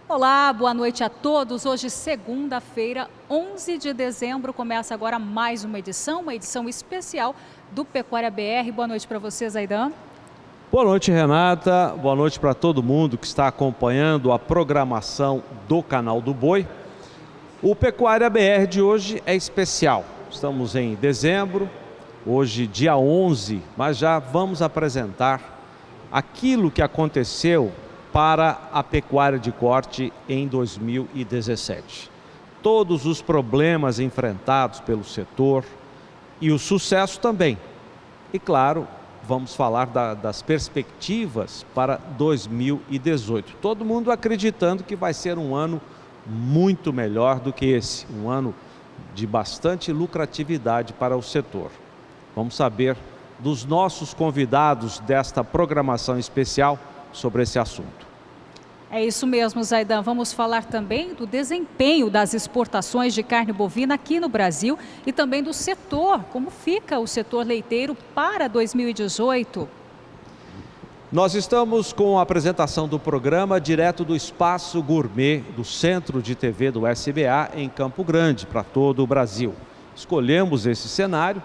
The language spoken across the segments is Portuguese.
Olá, boa noite a todos. Hoje, segunda-feira, 11 de dezembro, começa agora mais uma edição especial do Pecuária BR. Boa noite para vocês, Aidan. Boa noite, Renata. Boa noite para todo mundo que está acompanhando a programação do Canal do Boi. O Pecuária BR de hoje é especial. Estamos em dezembro, hoje dia 11, mas já vamos apresentar aquilo que aconteceu para a pecuária de corte em 2017. Todos os problemas enfrentados pelo setor e o sucesso também. E claro, vamos falar das perspectivas para 2018. Todo mundo acreditando que vai ser um ano muito melhor do que esse, um ano de bastante lucratividade para o setor. Vamos saber dos nossos convidados desta programação especial sobre esse assunto. É isso mesmo, Zaidan. Vamos falar também do desempenho das exportações de carne bovina aqui no Brasil e também do setor, como fica o setor leiteiro para 2018. Nós estamos com a apresentação do programa direto do Espaço Gourmet do Centro de TV do SBA em Campo Grande, para todo o Brasil. Escolhemos esse cenário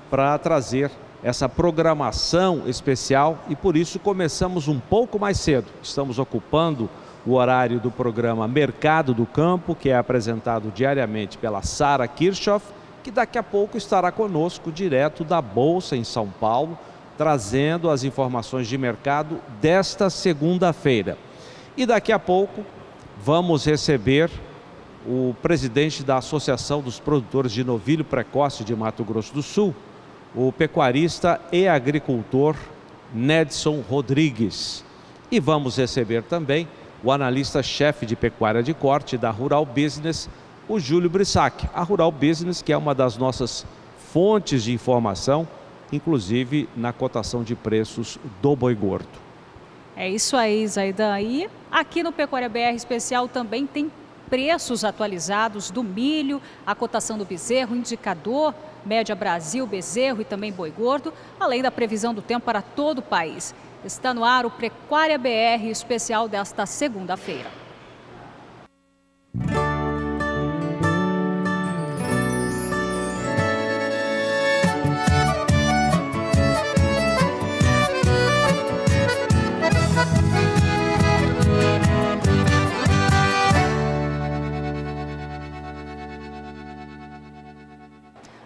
para trazer essa programação especial e por isso começamos um pouco mais cedo. Estamos ocupando o horário do programa Mercado do Campo, que é apresentado diariamente pela Sara Kirchhoff, que daqui a pouco estará conosco direto da Bolsa em São Paulo, trazendo as informações de mercado desta segunda-feira. E daqui a pouco vamos receber o presidente da Associação dos Produtores de Novilho Precoce de Mato Grosso do Sul, o pecuarista e agricultor Nedson Rodrigues. E vamos receber também o analista-chefe de pecuária de corte da Rural Business, o Júlio Brissac. A Rural Business, que é uma das nossas fontes de informação, inclusive na cotação de preços do boi gordo. É isso aí, Zaidan. E aqui no Pecuária BR Especial também tem preços atualizados do milho, a cotação do bezerro, indicador, média Brasil, bezerro e também boi gordo, além da previsão do tempo para todo o país. Está no ar o Pecuária BR Especial desta segunda-feira.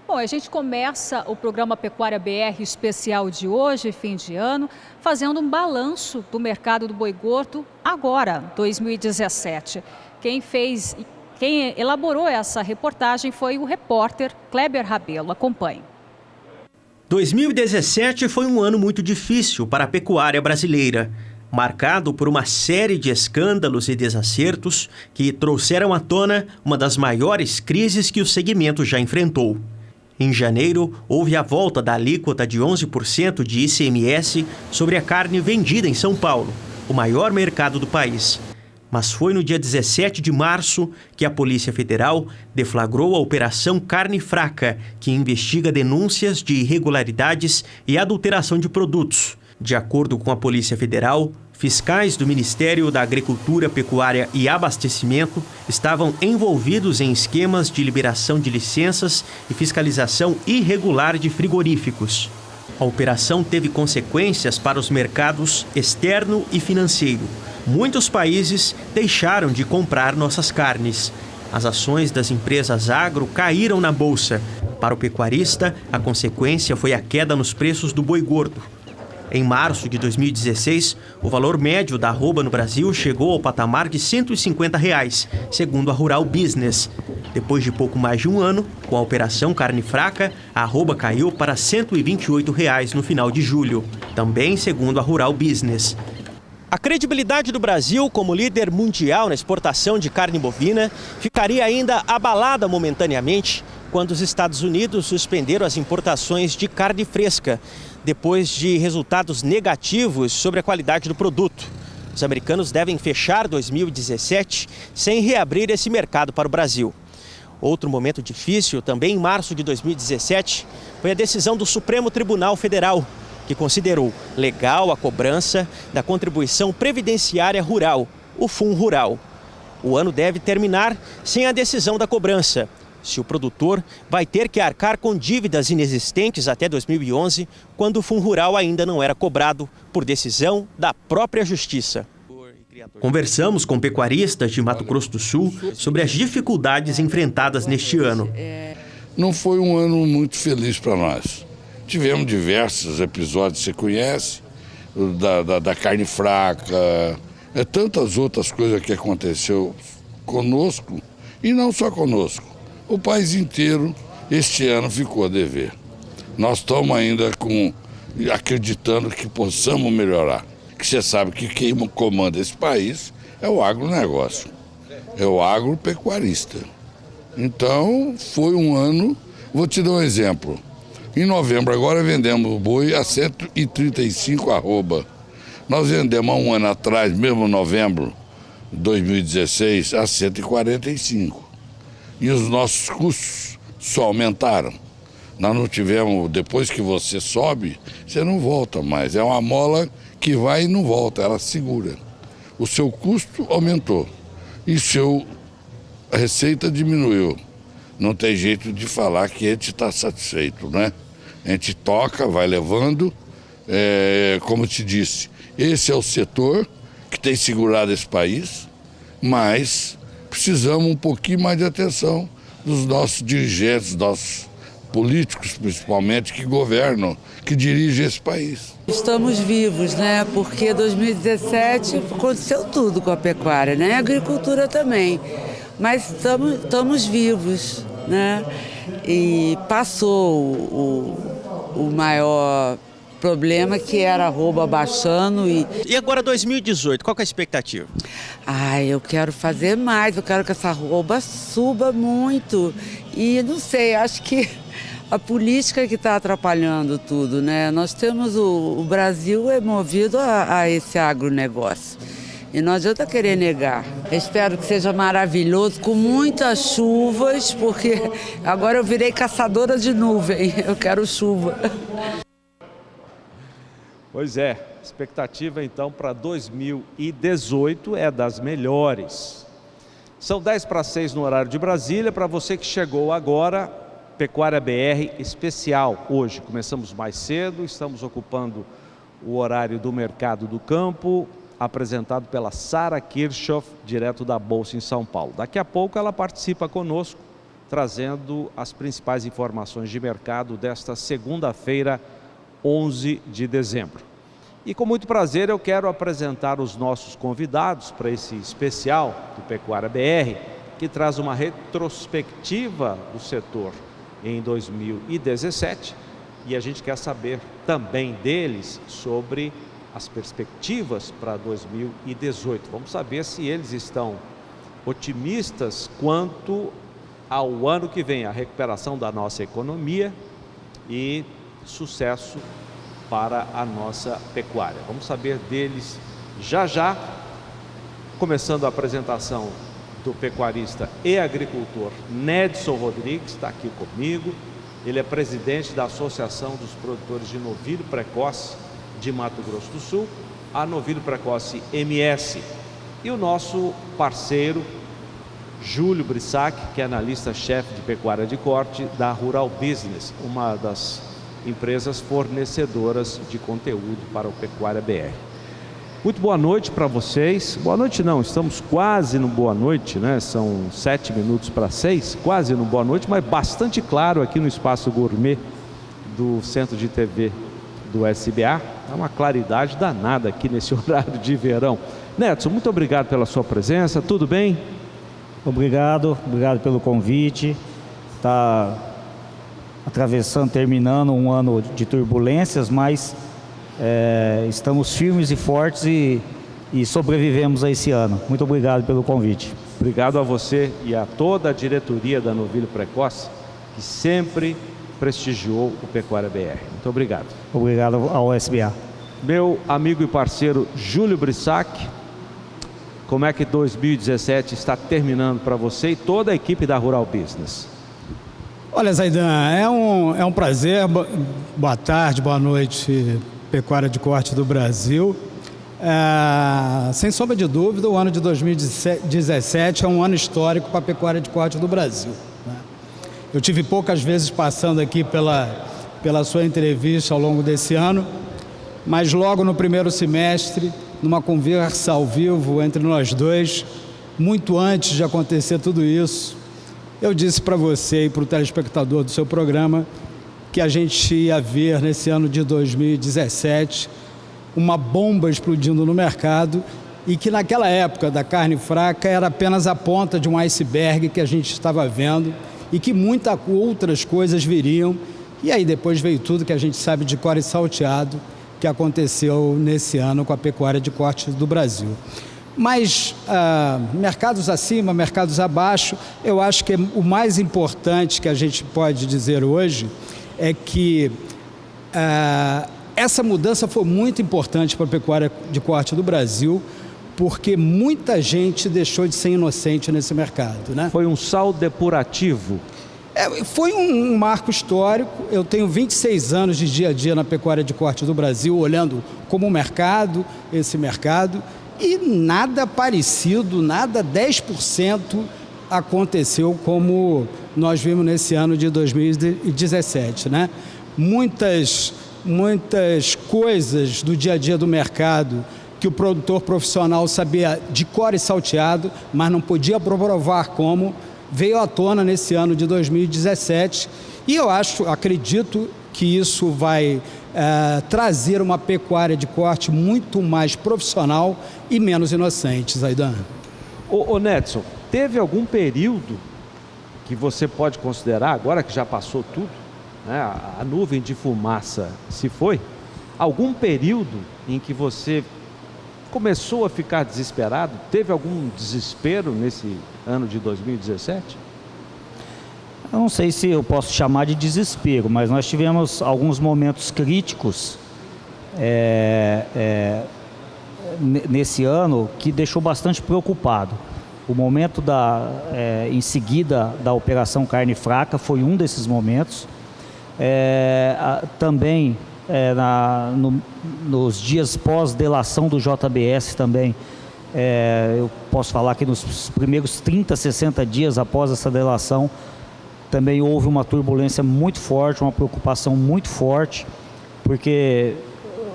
Bom, a gente começa o programa Pecuária BR Especial de hoje, fim de ano, fazendo um balanço do mercado do boi gordo agora, 2017. Quem elaborou essa reportagem foi o repórter Kleber Rabelo. Acompanhe. 2017 foi um ano muito difícil para a pecuária brasileira, marcado por uma série de escândalos e desacertos que trouxeram à tona uma das maiores crises que o segmento já enfrentou. Em janeiro, houve a volta da alíquota de 11% de ICMS sobre a carne vendida em São Paulo, o maior mercado do país. Mas foi no dia 17 de março que a Polícia Federal deflagrou a Operação Carne Fraca, que investiga denúncias de irregularidades e adulteração de produtos. De acordo com a Polícia Federal, fiscais do Ministério da Agricultura, Pecuária e Abastecimento estavam envolvidos em esquemas de liberação de licenças e fiscalização irregular de frigoríficos. A operação teve consequências para os mercados externo e financeiro. Muitos países deixaram de comprar nossas carnes. As ações das empresas agro caíram na bolsa. Para o pecuarista, a consequência foi a queda nos preços do boi gordo. Em março de 2016, o valor médio da arroba no Brasil chegou ao patamar de R$ 150, segundo a Rural Business. Depois de pouco mais de um ano, com a Operação Carne Fraca, a arroba caiu para R$ 128 no final de julho, também segundo a Rural Business. A credibilidade do Brasil como líder mundial na exportação de carne bovina ficaria ainda abalada momentaneamente quando os Estados Unidos suspenderam as importações de carne fresca, depois de resultados negativos sobre a qualidade do produto. Os americanos devem fechar 2017 sem reabrir esse mercado para o Brasil. Outro momento difícil, também em março de 2017, foi a decisão do Supremo Tribunal Federal, que considerou legal a cobrança da contribuição previdenciária rural, o FUNRural. o ano deve terminar sem a decisão da cobrança. Se o produtor vai ter que arcar com dívidas inexistentes até 2011, quando o Fundo Rural ainda não era cobrado por decisão da própria Justiça. Conversamos com pecuaristas de Mato Grosso do Sul sobre as dificuldades enfrentadas neste ano. Não foi um ano muito feliz para nós. Tivemos diversos episódios, você conhece, da carne fraca, tantas outras coisas que aconteceu conosco, e não só conosco. O país inteiro, este ano, ficou a dever. Nós estamos ainda acreditando que possamos melhorar. Que você sabe que quem comanda esse país é o agronegócio, é o agropecuarista. Então, foi um ano, vou te dar um exemplo. Em novembro, agora vendemos o boi a 135 arroba. Nós vendemos há um ano atrás, mesmo em novembro de 2016, a 145. E os nossos custos só aumentaram. Nós não tivemos, depois que você sobe, você não volta mais. É uma mola que vai e não volta, ela segura. O seu custo aumentou e a receita diminuiu. Não tem jeito de falar que a gente está satisfeito, né? A gente toca, vai levando, como te disse, esse é o setor que tem segurado esse país, mas precisamos um pouquinho mais de atenção dos nossos dirigentes, nossos políticos principalmente, que governam, que dirigem esse país. Estamos vivos, né? Porque 2017 aconteceu tudo com a pecuária, né? A agricultura também. Mas estamos vivos, né? E passou o maior problema, que era a arroba baixando. E agora 2018, qual que é a expectativa? Eu quero fazer mais, eu quero que essa arroba suba muito. E não sei, acho que a política que está atrapalhando tudo, né? Nós temos o Brasil é movido a esse agronegócio. E não adianta querer negar. Eu espero que seja maravilhoso, com muitas chuvas, porque agora eu virei caçadora de nuvem. Eu quero chuva. Pois é, expectativa então para 2018 é das melhores. São 5:50 no horário de Brasília. Para você que chegou agora, Pecuária BR especial hoje. Começamos mais cedo, estamos ocupando o horário do Mercado do Campo, apresentado pela Sara Kirchhoff, direto da Bolsa em São Paulo. Daqui a pouco ela participa conosco, trazendo as principais informações de mercado desta segunda-feira, 11 de dezembro. E com muito prazer eu quero apresentar os nossos convidados para esse especial do Pecuária BR, que traz uma retrospectiva do setor em 2017, e a gente quer saber também deles sobre as perspectivas para 2018. Vamos saber se eles estão otimistas quanto ao ano que vem, a recuperação da nossa economia e sucesso para a nossa pecuária. Vamos saber deles já, começando a apresentação do pecuarista e agricultor Nedson Rodrigues, está aqui comigo. Ele é presidente da Associação dos Produtores de Novilho Precoce de Mato Grosso do Sul, a Novilho Precoce MS. E o nosso parceiro Júlio Brissac, que é analista-chefe de pecuária de corte da Rural Business, uma das empresas fornecedoras de conteúdo para o Pecuária BR. Muito boa noite para vocês. Boa noite não, estamos quase no boa noite, né? São 7:55, quase no boa noite, mas bastante claro aqui no Espaço Gourmet do Centro de TV do SBA. Há uma claridade danada aqui nesse horário de verão. Nedson, muito obrigado pela sua presença, tudo bem? Obrigado pelo convite. Está terminando um ano de turbulências, mas estamos firmes e fortes e sobrevivemos a esse ano. Muito obrigado pelo convite. Obrigado a você e a toda a diretoria da Novilho Precoce, que sempre prestigiou o Pecuária BR. Muito obrigado. Obrigado ao SBA. Meu amigo e parceiro Júlio Brissac, como é que 2017 está terminando para você e toda a equipe da Rural Business? Olha, Zaidan, é um prazer. Boa tarde, boa noite, Pecuária de Corte do Brasil. sem sombra de dúvida, o ano de 2017 é um ano histórico para a pecuária de corte do Brasil, né? Eu tive poucas vezes passando aqui pela sua entrevista ao longo desse ano, mas logo no primeiro semestre, numa conversa ao vivo entre nós dois, muito antes de acontecer tudo isso, eu disse para você e para o telespectador do seu programa que a gente ia ver nesse ano de 2017 uma bomba explodindo no mercado e que naquela época da carne fraca era apenas a ponta de um iceberg que a gente estava vendo e que muitas outras coisas viriam. E aí depois veio tudo que a gente sabe de core salteado que aconteceu nesse ano com a pecuária de corte do Brasil. Mas mercados acima, mercados abaixo, eu acho que o mais importante que a gente pode dizer hoje é que essa mudança foi muito importante para a pecuária de corte do Brasil, porque muita gente deixou de ser inocente nesse mercado, né? Foi um saldo depurativo? Foi um marco histórico. Eu tenho 26 anos de dia a dia na pecuária de corte do Brasil, olhando como mercado, esse mercado, e nada parecido, nada 10% aconteceu como nós vimos nesse ano de 2017, né? Muitas coisas do dia a dia do mercado que o produtor profissional sabia de cor e salteado, mas não podia provar como, veio à tona nesse ano de 2017, e eu acredito que isso vai trazer uma pecuária de corte muito mais profissional e menos inocente, Zaidan. Ô Nedson, teve algum período que você pode considerar, agora que já passou tudo, né, a nuvem de fumaça se foi, algum período em que você começou a ficar desesperado? Teve algum desespero nesse ano de 2017? Eu não sei se eu posso chamar de desespero, mas nós tivemos alguns momentos críticos nesse ano que deixou bastante preocupado. O momento em seguida da Operação Carne Fraca foi um desses momentos. Também nos dias pós-delação do JBS também, eu posso falar que nos primeiros 30, 60 dias após essa delação, também houve uma turbulência muito forte, uma preocupação muito forte, porque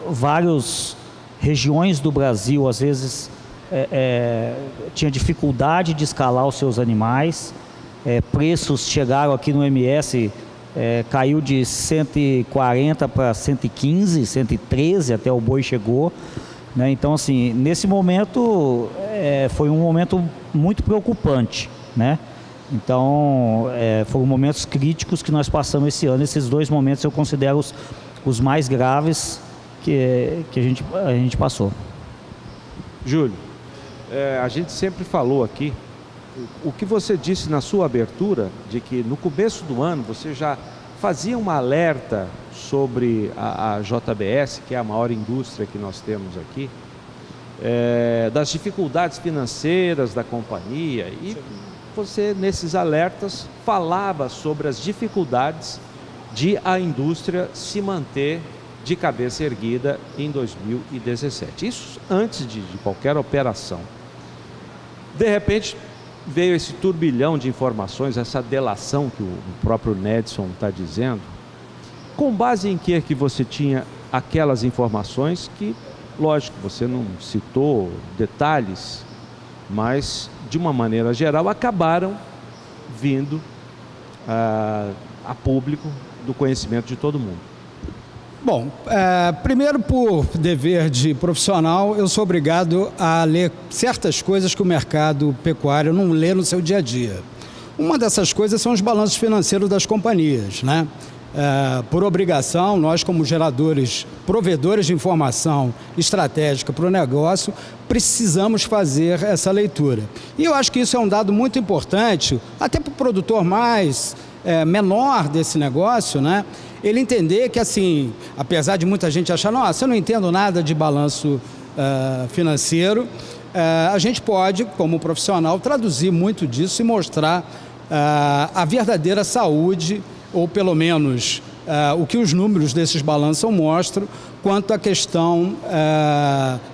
várias regiões do Brasil, às vezes, tinha dificuldade de escalar os seus animais, preços chegaram aqui no MS, caiu de 140 para 115, 113, até o boi chegou, né? Então, assim, nesse momento, foi um momento muito preocupante, né? Então, foram momentos críticos que nós passamos esse ano. Esses dois momentos eu considero os mais graves que a gente passou. Júlio, a gente sempre falou aqui, o que você disse na sua abertura, de que no começo do ano você já fazia um alerta sobre a JBS, que é a maior indústria que nós temos aqui, das dificuldades financeiras da companhia, e você, nesses alertas, falava sobre as dificuldades de a indústria se manter de cabeça erguida em 2017. Isso antes de qualquer operação. De repente, veio esse turbilhão de informações, essa delação que o próprio Nedson está dizendo. Com base em que você tinha aquelas informações que, lógico, você não citou detalhes, mas, de uma maneira geral, acabaram vindo a público do conhecimento de todo mundo? Bom, primeiro, por dever de profissional, eu sou obrigado a ler certas coisas que o mercado pecuário não lê no seu dia a dia. Uma dessas coisas são os balanços financeiros das companhias, né? Por obrigação, nós como geradores, provedores de informação estratégica para o negócio, precisamos fazer essa leitura. E eu acho que isso é um dado muito importante, até para o produtor menor desse negócio, né? Ele entender que, assim, apesar de muita gente achar, nossa, eu não entendo nada de balanço financeiro, a gente pode, como profissional, traduzir muito disso e mostrar a verdadeira saúde, ou pelo menos o que os números desses balanços mostram, quanto à questão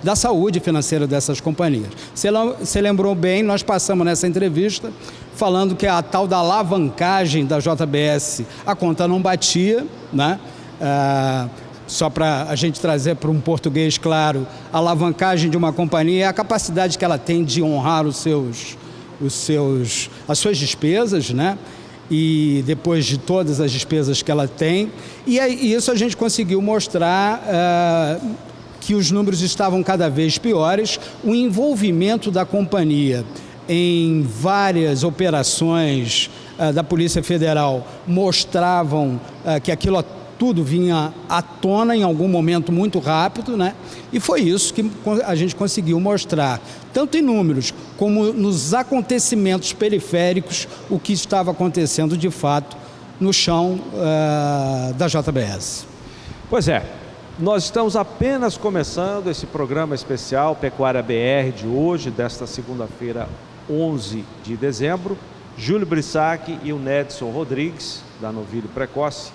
da saúde financeira dessas companhias. Você lembrou bem, nós passamos nessa entrevista falando que a tal da alavancagem da JBS, a conta não batia, né? Só para a gente trazer para um português claro, a alavancagem de uma companhia é a capacidade que ela tem de honrar as suas despesas, né? E depois de todas as despesas que ela tem. E isso a gente conseguiu mostrar que os números estavam cada vez piores. O envolvimento da companhia em várias operações da Polícia Federal mostravam que aquilo tudo vinha à tona em algum momento muito rápido, né? E foi isso que a gente conseguiu mostrar, tanto em números como nos acontecimentos periféricos, o que estava acontecendo de fato no chão da JBS. Pois é, nós estamos apenas começando esse programa especial Pecuária BR de hoje, desta segunda-feira, 11 de dezembro. Júlio Brissac e o Nedson Rodrigues, da Novilho Precoce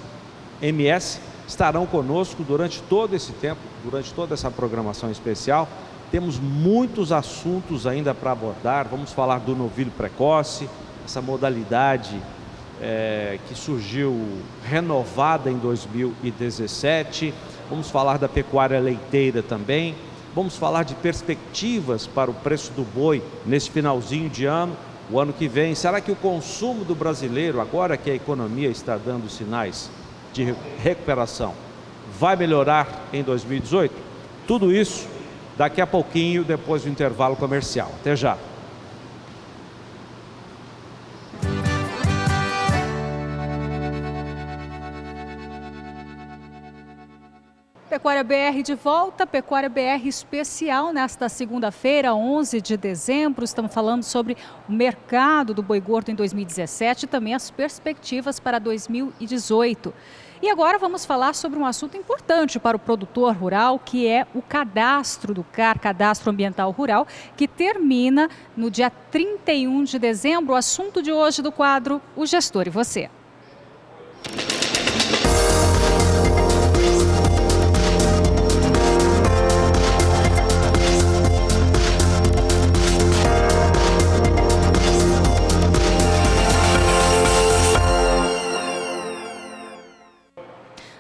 MS, estarão conosco durante todo esse tempo, durante toda essa programação especial. Temos muitos assuntos ainda para abordar. Vamos falar do novilho precoce, essa modalidade que surgiu renovada em 2017. Vamos falar da pecuária leiteira também. Vamos falar de perspectivas para o preço do boi nesse finalzinho de ano, o ano que vem. Será que o consumo do brasileiro, agora que a economia está dando sinais de recuperação, vai melhorar em 2018? Tudo isso daqui a pouquinho, depois do intervalo comercial. Até já. Pecuária BR de volta, Pecuária BR especial nesta segunda-feira, 11 de dezembro. Estamos falando sobre o mercado do boi gordo em 2017 e também as perspectivas para 2018. E agora vamos falar sobre um assunto importante para o produtor rural, que é o cadastro do CAR, Cadastro Ambiental Rural, que termina no dia 31 de dezembro. O assunto de hoje do quadro O Gestor e Você.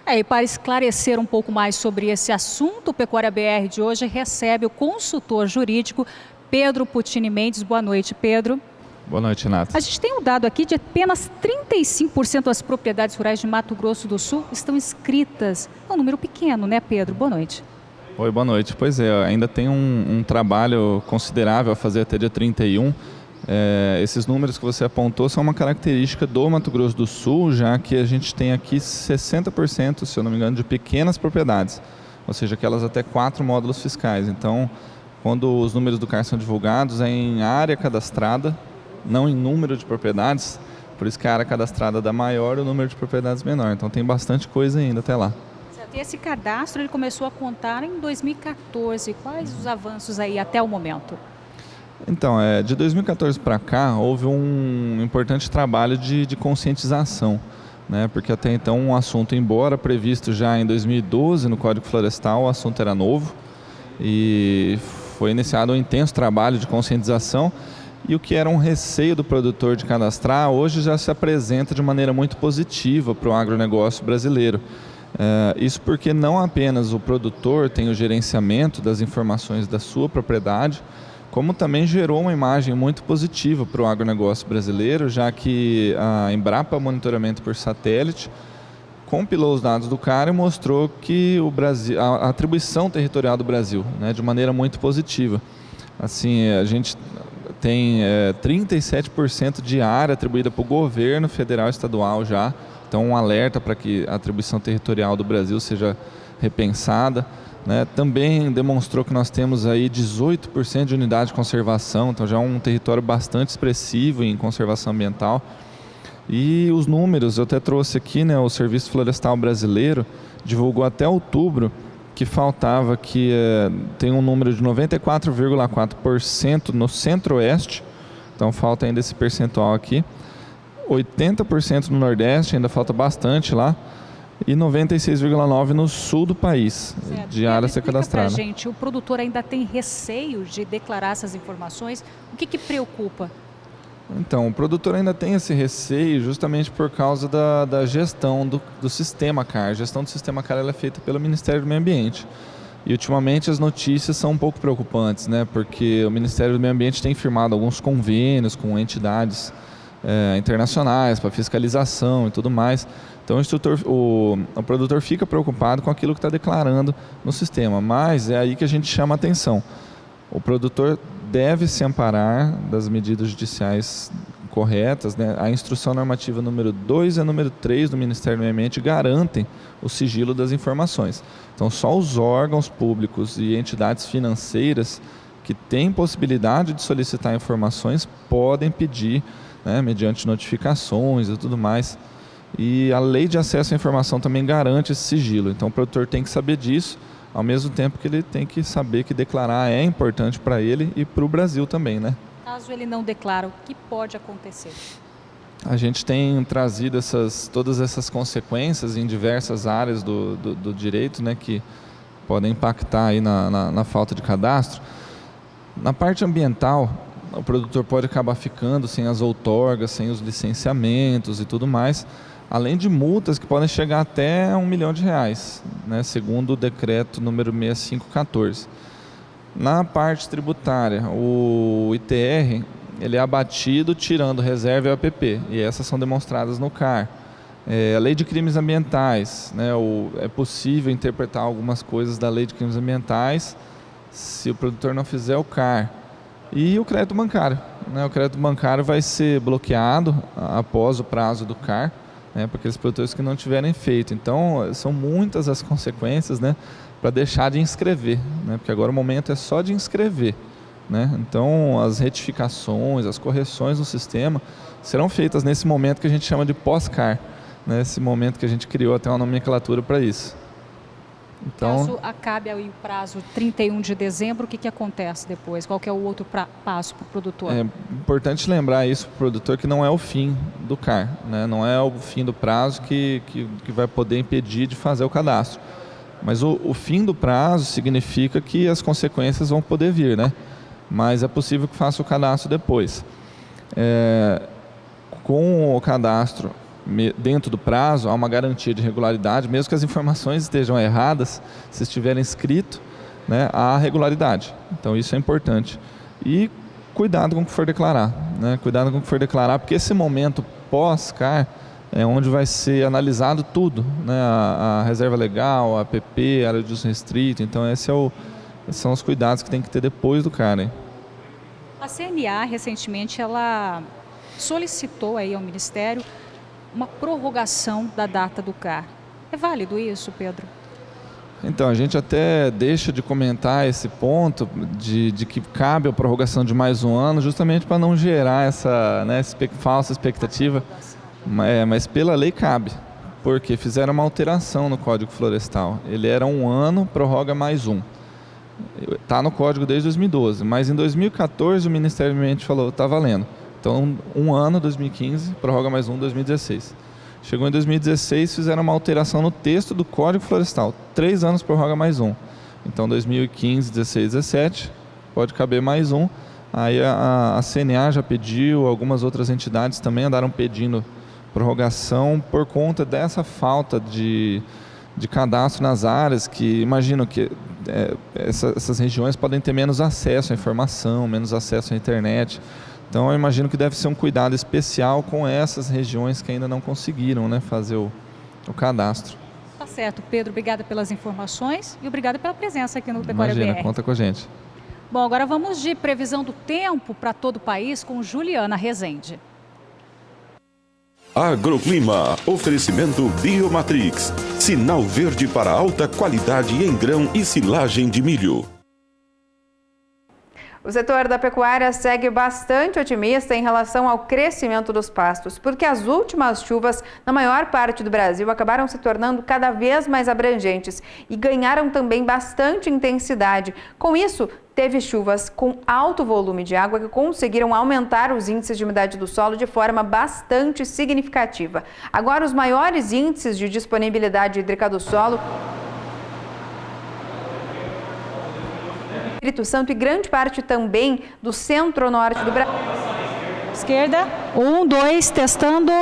E para esclarecer um pouco mais sobre esse assunto, o Pecuária BR de hoje recebe o consultor jurídico Pedro Puccini Mendes. Boa noite, Pedro. Boa noite, Nata. A gente tem um dado aqui de apenas 35% das propriedades rurais de Mato Grosso do Sul estão inscritas. É um número pequeno, né, Pedro? Boa noite. Oi, boa noite. Pois é, ainda tem um trabalho considerável a fazer até dia 31. Esses números que você apontou são uma característica do Mato Grosso do Sul, já que a gente tem aqui 60%, se eu não me engano, de pequenas propriedades, ou seja, aquelas até 4 módulos fiscais. Então, quando os números do CAR são divulgados, é em área cadastrada, não em número de propriedades, por isso que a área cadastrada dá maior, o número de propriedades menor. Então, tem bastante coisa ainda até lá. E esse cadastro ele começou a contar em 2014. Quais os avanços aí até o momento? Então, de 2014 para cá, houve um importante trabalho de conscientização, né? Porque até então o assunto, embora previsto já em 2012 no Código Florestal, o assunto era novo e foi iniciado um intenso trabalho de conscientização, e o que era um receio do produtor de cadastrar, hoje já se apresenta de maneira muito positiva para o agronegócio brasileiro. Isso porque não apenas o produtor tem o gerenciamento das informações da sua propriedade, como também gerou uma imagem muito positiva para o agronegócio brasileiro, já que a Embrapa Monitoramento por Satélite compilou os dados do CAR e mostrou que o Brasil, a atribuição territorial do Brasil, né, de maneira muito positiva. Assim, a gente tem 37% de área atribuída para o governo federal e estadual já, então um alerta para que a atribuição territorial do Brasil seja repensada. Né, também demonstrou que nós temos aí 18% de unidade de conservação, então já é um território bastante expressivo em conservação ambiental. E os números, eu até trouxe aqui, né, o Serviço Florestal Brasileiro divulgou até outubro que faltava que tem um número de 94,4% no centro-oeste, então falta ainda esse percentual aqui, 80% no nordeste, ainda falta bastante lá. e 96,9% no sul do país, Certo. de área a ser Explica pra cadastrada. gente, o produtor ainda tem receio de declarar essas informações? O que preocupa? Então, o produtor ainda tem esse receio justamente por causa da gestão do sistema CAR. A gestão do sistema CAR ela é feita pelo Ministério do Meio Ambiente. E ultimamente as notícias são um pouco preocupantes, né? Porque o Ministério do Meio Ambiente tem firmado alguns convênios com entidades internacionais para fiscalização e tudo mais. Então o produtor fica preocupado com aquilo que está declarando no sistema, mas é aí que a gente chama a atenção. O produtor deve se amparar das medidas judiciais corretas, né? A instrução normativa número 2 e a número 3 do Ministério do Meio Ambiente garantem o sigilo das informações. Então só os órgãos públicos e entidades financeiras que têm possibilidade de solicitar informações podem pedir, né, mediante notificações e tudo mais. E a lei de acesso à informação também garante esse sigilo. Então o produtor tem que saber disso, ao mesmo tempo que ele tem que saber que declarar é importante para ele e para o Brasil também, né? Caso ele não declare, o que pode acontecer? A gente tem trazido todas essas consequências em diversas áreas do direito, né, que podem impactar aí na falta de cadastro. Na parte ambiental, o produtor pode acabar ficando sem as outorgas, sem os licenciamentos e tudo mais, além de multas que podem chegar até R$1 milhão, né, segundo o decreto número 6514. Na parte tributária, o ITR ele é abatido tirando reserva e APP, e essas são demonstradas no CAR. A lei de crimes ambientais, né, é possível interpretar algumas coisas da lei de crimes ambientais se o produtor não fizer o CAR. E o crédito bancário, né, o crédito bancário vai ser bloqueado após o prazo do CAR, né, para aqueles produtores que não tiverem feito. Então, são muitas as consequências, né, para deixar de inscrever, né, porque agora o momento é só de inscrever, né? Então, as retificações, as correções no sistema serão feitas nesse momento que a gente chama de pós-CAR, né, esse momento que a gente criou até uma nomenclatura para isso. Então, caso acabe aí o prazo 31 de dezembro, o que acontece depois? Qual que é o outro passo para o produtor? É importante lembrar isso para o produtor que não é o fim do CAR, né? Não é o fim do prazo que vai poder impedir de fazer o cadastro. Mas o fim do prazo significa que as consequências vão poder vir, né? Mas é possível que faça o cadastro depois. Com o cadastro dentro do prazo, há uma garantia de regularidade, mesmo que as informações estejam erradas, se estiverem escrito, né, há regularidade. Então isso é importante. E cuidado com o que for declarar, né? Cuidado com o que for declarar, porque esse momento pós-CAR é onde vai ser analisado tudo, né? A reserva legal, a APP, a área de uso restrito. Então esses são os cuidados que tem que ter depois do CAR, hein? A CNA, recentemente, ela solicitou aí ao Ministério uma prorrogação da data do CAR. É válido isso, Pedro? Então, a gente até deixa de comentar esse ponto de que cabe a prorrogação de mais um ano, justamente para não gerar essa, né, falsa expectativa. Mas pela lei cabe, porque fizeram uma alteração no Código Florestal. Ele era 1 ano, prorroga mais 1. Está no Código desde 2012, mas em 2014 o Ministério do Meio Ambiente falou, está valendo. Então, 1 ano, 2015, prorroga mais 1, 2016. Chegou em 2016, fizeram uma alteração no texto do Código Florestal. 3 anos, prorroga mais 1. Então, 2015, 16, 17, pode caber mais 1. Aí a CNA já pediu, algumas outras entidades também andaram pedindo prorrogação por conta dessa falta de cadastro nas áreas, que imagino que essas regiões podem ter menos acesso à informação, menos acesso à internet. Então eu imagino que deve ser um cuidado especial com essas regiões que ainda não conseguiram, né, fazer o cadastro. Tá certo, Pedro. Obrigada pelas informações e obrigada pela presença aqui no Pecuária Imagina, BR. conta com a gente. Bom, agora vamos de previsão do tempo para todo o país com Juliana Rezende. Agroclima, oferecimento Biomatrix, sinal verde para alta qualidade em grão e silagem de milho. O setor da pecuária segue bastante otimista em relação ao crescimento dos pastos, porque as últimas chuvas na maior parte do Brasil acabaram se tornando cada vez mais abrangentes e ganharam também bastante intensidade. Com isso, teve chuvas com alto volume de água que conseguiram aumentar os índices de umidade do solo de forma bastante significativa. Agora, os maiores índices de disponibilidade hídrica do solo, Espírito Santo e grande parte também do centro-norte do Brasil. Esquerda, 1, 2, testando.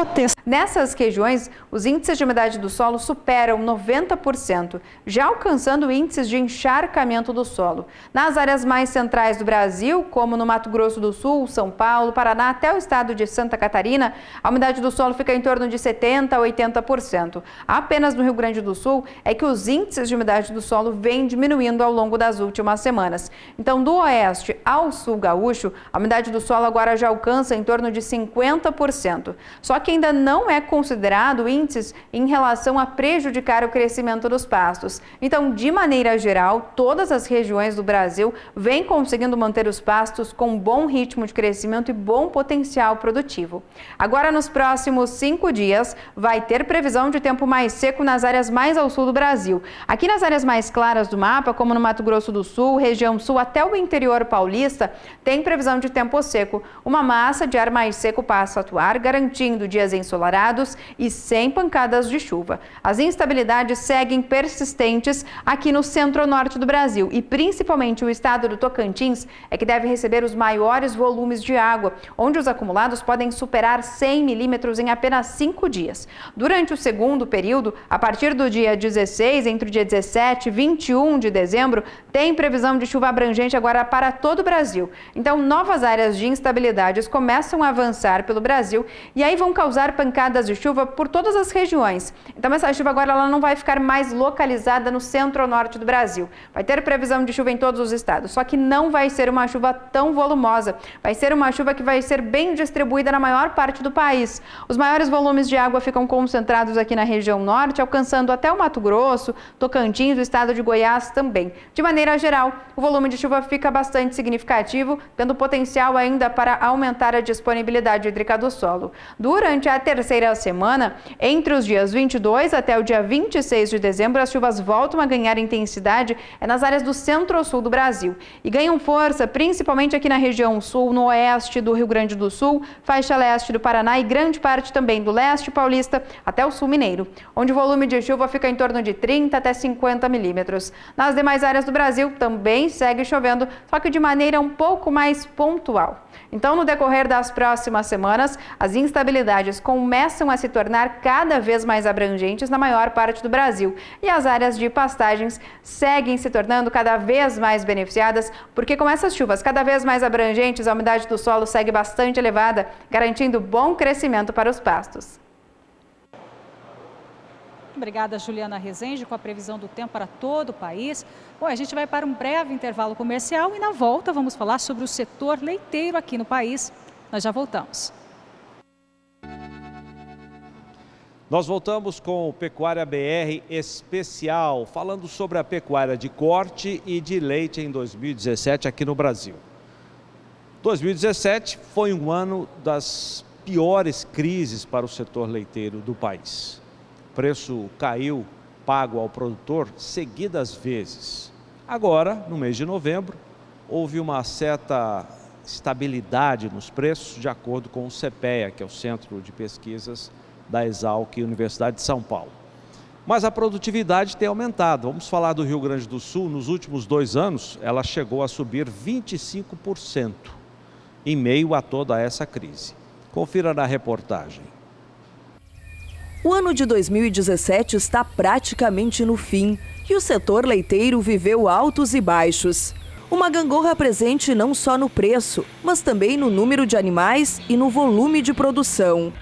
Nessas regiões, os índices de umidade do solo superam 90%, já alcançando índices de encharcamento do solo. Nas áreas mais centrais do Brasil, como no Mato Grosso do Sul, São Paulo, Paraná, até o estado de Santa Catarina, a umidade do solo fica em torno de 70% a 80%. Apenas no Rio Grande do Sul é que os índices de umidade do solo vêm diminuindo ao longo das últimas semanas. Então, do oeste ao sul gaúcho, a umidade do solo agora já alcança em torno de 50%. Só que ainda não é considerado índices em relação a prejudicar o crescimento dos pastos. Então, de maneira geral, todas as regiões do Brasil vêm conseguindo manter os pastos com bom ritmo de crescimento e bom potencial produtivo. Agora, nos próximos 5 dias, vai ter previsão de tempo mais seco nas áreas mais ao sul do Brasil. Aqui nas áreas mais claras do mapa, como no Mato Grosso do Sul, região sul até o interior paulista, tem previsão de tempo seco. Uma massa de ar mais seco passa a atuar, garantindo dias ensolarados e sem pancadas de chuva. As instabilidades seguem persistentes aqui no centro-norte do Brasil e principalmente o estado do Tocantins é que deve receber os maiores volumes de água, onde os acumulados podem superar 100 milímetros em apenas 5 dias. Durante o segundo período, a partir do dia 16, entre o dia 17 e 21 de dezembro, tem previsão de chuva abrangente agora para todo o Brasil. Então, novas áreas de instabilidades começam a avançar pelo Brasil e aí vão causar pancadas de chuva por todas as regiões. Então, essa chuva agora ela não vai ficar mais localizada no centro-norte do Brasil. Vai ter previsão de chuva em todos os estados, só que não vai ser uma chuva tão volumosa. Vai ser uma chuva que vai ser bem distribuída na maior parte do país. Os maiores volumes de água ficam concentrados aqui na região norte, alcançando até o Mato Grosso, Tocantins, o estado de Goiás também. De maneira geral, o volume de chuva fica bastante significativo, tendo potencial ainda para aumentar a disponibilidade hídrica do solo. Durante a terceira semana, entre os dias 22 até o dia 26 de dezembro, as chuvas voltam a ganhar intensidade nas áreas do centro-sul do Brasil e ganham força principalmente aqui na região sul, no oeste do Rio Grande do Sul, faixa leste do Paraná e grande parte também do leste paulista até o sul mineiro, onde o volume de chuva fica em torno de 30 até 50 milímetros. Nas demais áreas do Brasil também segue chovendo, só que de maneira um pouco mais pontual. Então, no decorrer das próximas semanas, as instabilidades começam a se tornar cada vez mais abrangentes na maior parte do Brasil e as áreas de pastagens seguem se tornando cada vez mais beneficiadas, porque com essas chuvas cada vez mais abrangentes, a umidade do solo segue bastante elevada, garantindo bom crescimento para os pastos. Obrigada, Juliana Rezende, com a previsão do tempo para todo o país. Bom, a gente vai para um breve intervalo comercial e na volta vamos falar sobre o setor leiteiro aqui no país. Nós já voltamos. Nós voltamos com o Pecuária BR Especial, falando sobre a pecuária de corte e de leite em 2017 aqui no Brasil. 2017 foi um ano das piores crises para o setor leiteiro do país. O preço caiu, pago ao produtor, seguidas vezes. Agora, no mês de novembro, houve uma certa estabilidade nos preços, de acordo com o CPEA, que é o Centro de Pesquisas da Exalc Universidade de São Paulo. Mas a produtividade tem aumentado. Vamos falar do Rio Grande do Sul. Nos últimos 2 anos, ela chegou a subir 25%, em meio a toda essa crise. Confira na reportagem. O ano de 2017 está praticamente no fim e o setor leiteiro viveu altos e baixos. Uma gangorra presente não só no preço, mas também no número de animais e no volume de produção.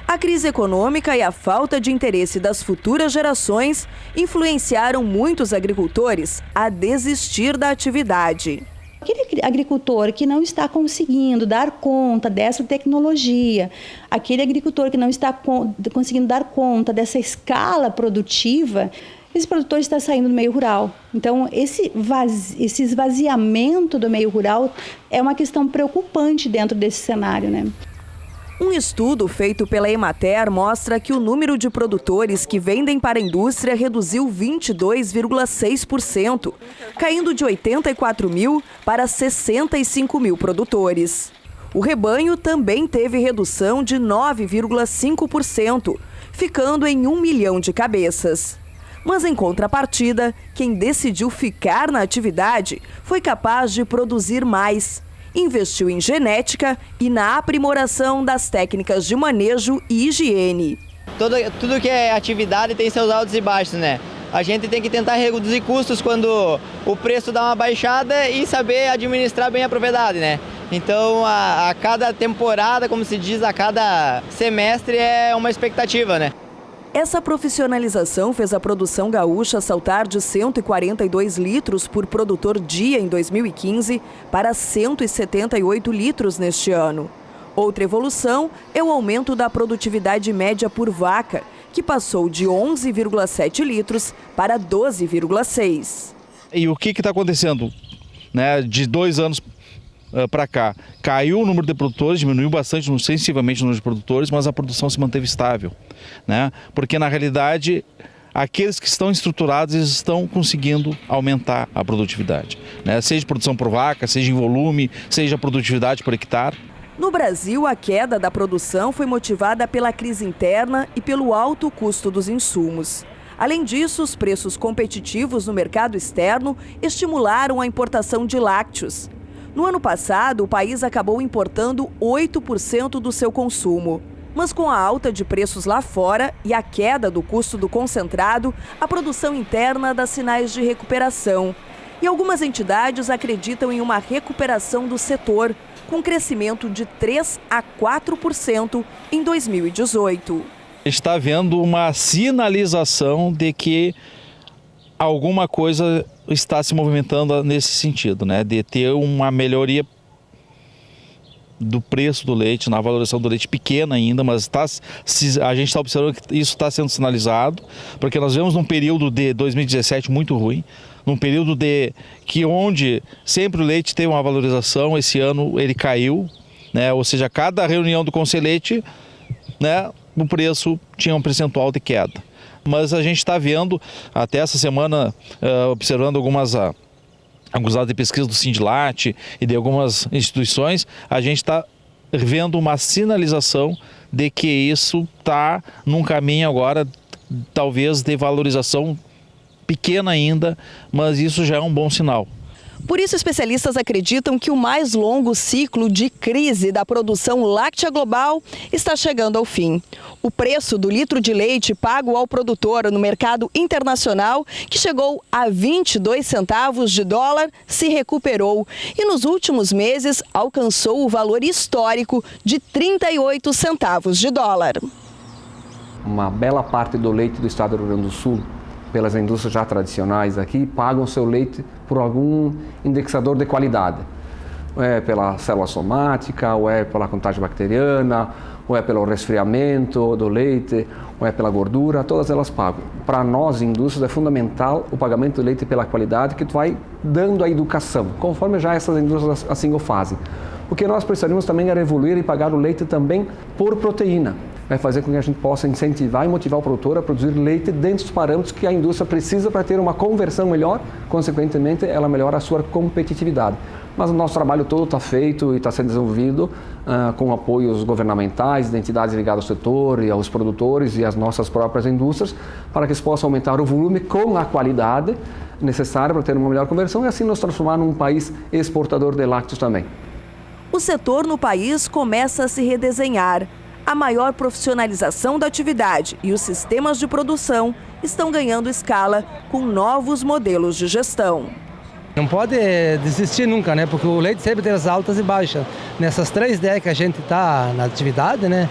A crise econômica e a falta de interesse das futuras gerações influenciaram muitos agricultores a desistir da atividade. Aquele agricultor que não está conseguindo dar conta dessa tecnologia, aquele agricultor que não está conseguindo dar conta dessa escala produtiva, esse produtor está saindo do meio rural. Então, esse esvaziamento do meio rural é uma questão preocupante dentro desse cenário, né? Um estudo feito pela Emater mostra que o número de produtores que vendem para a indústria reduziu 22,6%, caindo de 84 mil para 65 mil produtores. O rebanho também teve redução de 9,5%, ficando em 1 milhão de cabeças. Mas, em contrapartida, quem decidiu ficar na atividade foi capaz de produzir mais. Investiu em genética e na aprimoração das técnicas de manejo e higiene. Tudo que é atividade tem seus altos e baixos, né? A gente tem que tentar reduzir custos quando o preço dá uma baixada e saber administrar bem a propriedade, né? Então, a cada temporada, como se diz, a cada semestre é uma expectativa, né? Essa profissionalização fez a produção gaúcha saltar de 142 litros por produtor dia em 2015 para 178 litros neste ano. Outra evolução é o aumento da produtividade média por vaca, que passou de 11,7 litros para 12,6. E o que está acontecendo? Né, de 2 anos para cá, caiu o número de produtores, diminuiu bastante, sensivelmente o número de produtores, mas a produção se manteve estável, né? Porque na realidade aqueles que estão estruturados eles estão conseguindo aumentar a produtividade, né? Seja produção por vaca, seja em volume, seja produtividade por hectare. No Brasil, a queda da produção foi motivada pela crise interna e pelo alto custo dos insumos. Além disso, os preços competitivos no mercado externo estimularam a importação de lácteos. No ano passado, o país acabou importando 8% do seu consumo. Mas com a alta de preços lá fora e a queda do custo do concentrado, a produção interna dá sinais de recuperação. E algumas entidades acreditam em uma recuperação do setor, com crescimento de 3% a 4% em 2018. Está havendo uma sinalização de que alguma coisa está se movimentando nesse sentido, né? De ter uma melhoria do preço do leite, na valorização do leite pequena ainda, mas a gente está observando que isso está sendo sinalizado, porque nós vemos num período de 2017 muito ruim, num período onde sempre o leite teve uma valorização, esse ano ele caiu, né? Ou seja, cada reunião do Conselhete, né, o preço tinha um percentual de queda. Mas a gente está vendo, até essa semana, observando alguns dados de pesquisa do Sindilat e de algumas instituições, a gente está vendo uma sinalização de que isso está num caminho agora, talvez de valorização pequena ainda, mas isso já é um bom sinal. Por isso, especialistas acreditam que o mais longo ciclo de crise da produção láctea global está chegando ao fim. O preço do litro de leite pago ao produtor no mercado internacional, que chegou a 22 centavos de dólar, se recuperou e nos últimos meses alcançou o valor histórico de 38 centavos de dólar. Uma bela parte do leite do estado do Rio Grande do Sul, pelas indústrias já tradicionais aqui, pagam seu leite por algum indexador de qualidade. Ou é pela célula somática, ou é pela contagem bacteriana, ou é pelo resfriamento do leite, ou é pela gordura, todas elas pagam. Para nós, indústrias, é fundamental o pagamento do leite pela qualidade que tu vai dando a educação, conforme já essas indústrias assim o fazem. O que nós precisaríamos também era evoluir e pagar o leite também por proteína. Vai fazer com que a gente possa incentivar e motivar o produtor a produzir leite dentro dos parâmetros que a indústria precisa para ter uma conversão melhor, consequentemente ela melhora a sua competitividade. Mas o nosso trabalho todo está feito e está sendo desenvolvido com apoios governamentais, de entidades ligadas ao setor e aos produtores e às nossas próprias indústrias, para que eles possam aumentar o volume com a qualidade necessária para ter uma melhor conversão e assim nos transformar num país exportador de lácteos também. O setor no país começa a se redesenhar. A maior profissionalização da atividade e os sistemas de produção estão ganhando escala com novos modelos de gestão. Não pode desistir nunca, né? Porque o leite sempre tem as altas e baixas. Nessas 3 décadas que a gente está na atividade, né?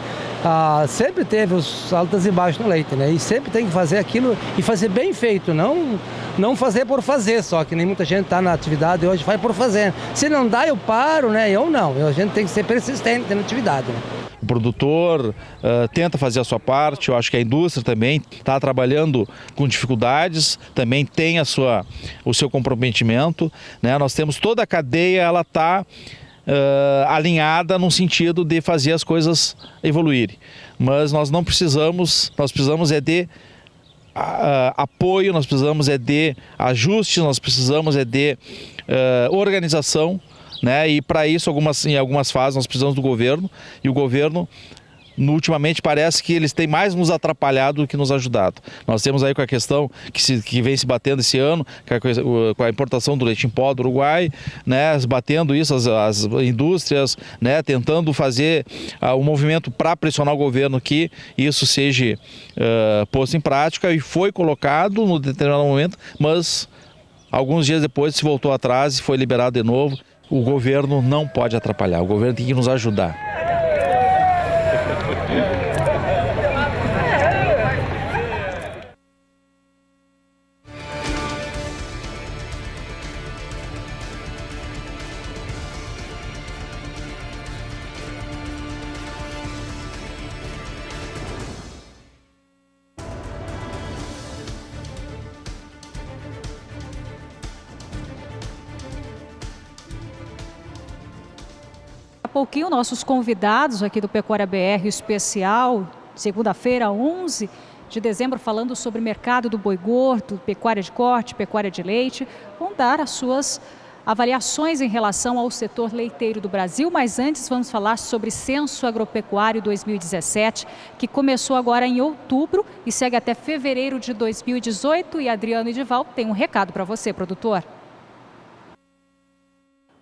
Sempre teve os altas e baixas no leite, né? E sempre tem que fazer aquilo e fazer bem feito, não não fazer por fazer só, que nem muita gente está na atividade hoje, faz por fazer. Se não dá, eu paro, né? Eu não. A gente tem que ser persistente na atividade, né? O produtor tenta fazer a sua parte, eu acho que a indústria também está trabalhando com dificuldades, também tem o seu comprometimento, né? Nós temos toda a cadeia, ela está alinhada no sentido de fazer as coisas evoluírem. Mas nós não precisamos, nós precisamos de apoio, nós precisamos de ajustes, nós precisamos de organização, né? E para isso, em algumas fases, nós precisamos do governo, e o governo, ultimamente, parece que eles têm mais nos atrapalhado do que nos ajudado. Nós temos aí com a questão que vem se batendo esse ano, com a importação do leite em pó do Uruguai, né? Batendo isso, as indústrias, né? Tentando fazer um movimento para pressionar o governo que isso seja posto em prática, e foi colocado no determinado momento, mas alguns dias depois se voltou atrás e foi liberado de novo. O governo não pode atrapalhar, o governo tem que nos ajudar. Pouquinho, nossos convidados aqui do Pecuária BR Especial, segunda-feira, 11 de dezembro, falando sobre mercado do boi gordo, pecuária de corte, pecuária de leite, vão dar as suas avaliações em relação ao setor leiteiro do Brasil, mas antes vamos falar sobre Censo Agropecuário 2017, que começou agora em outubro e segue até fevereiro de 2018, e Adriano Edival tem um recado para você, produtor.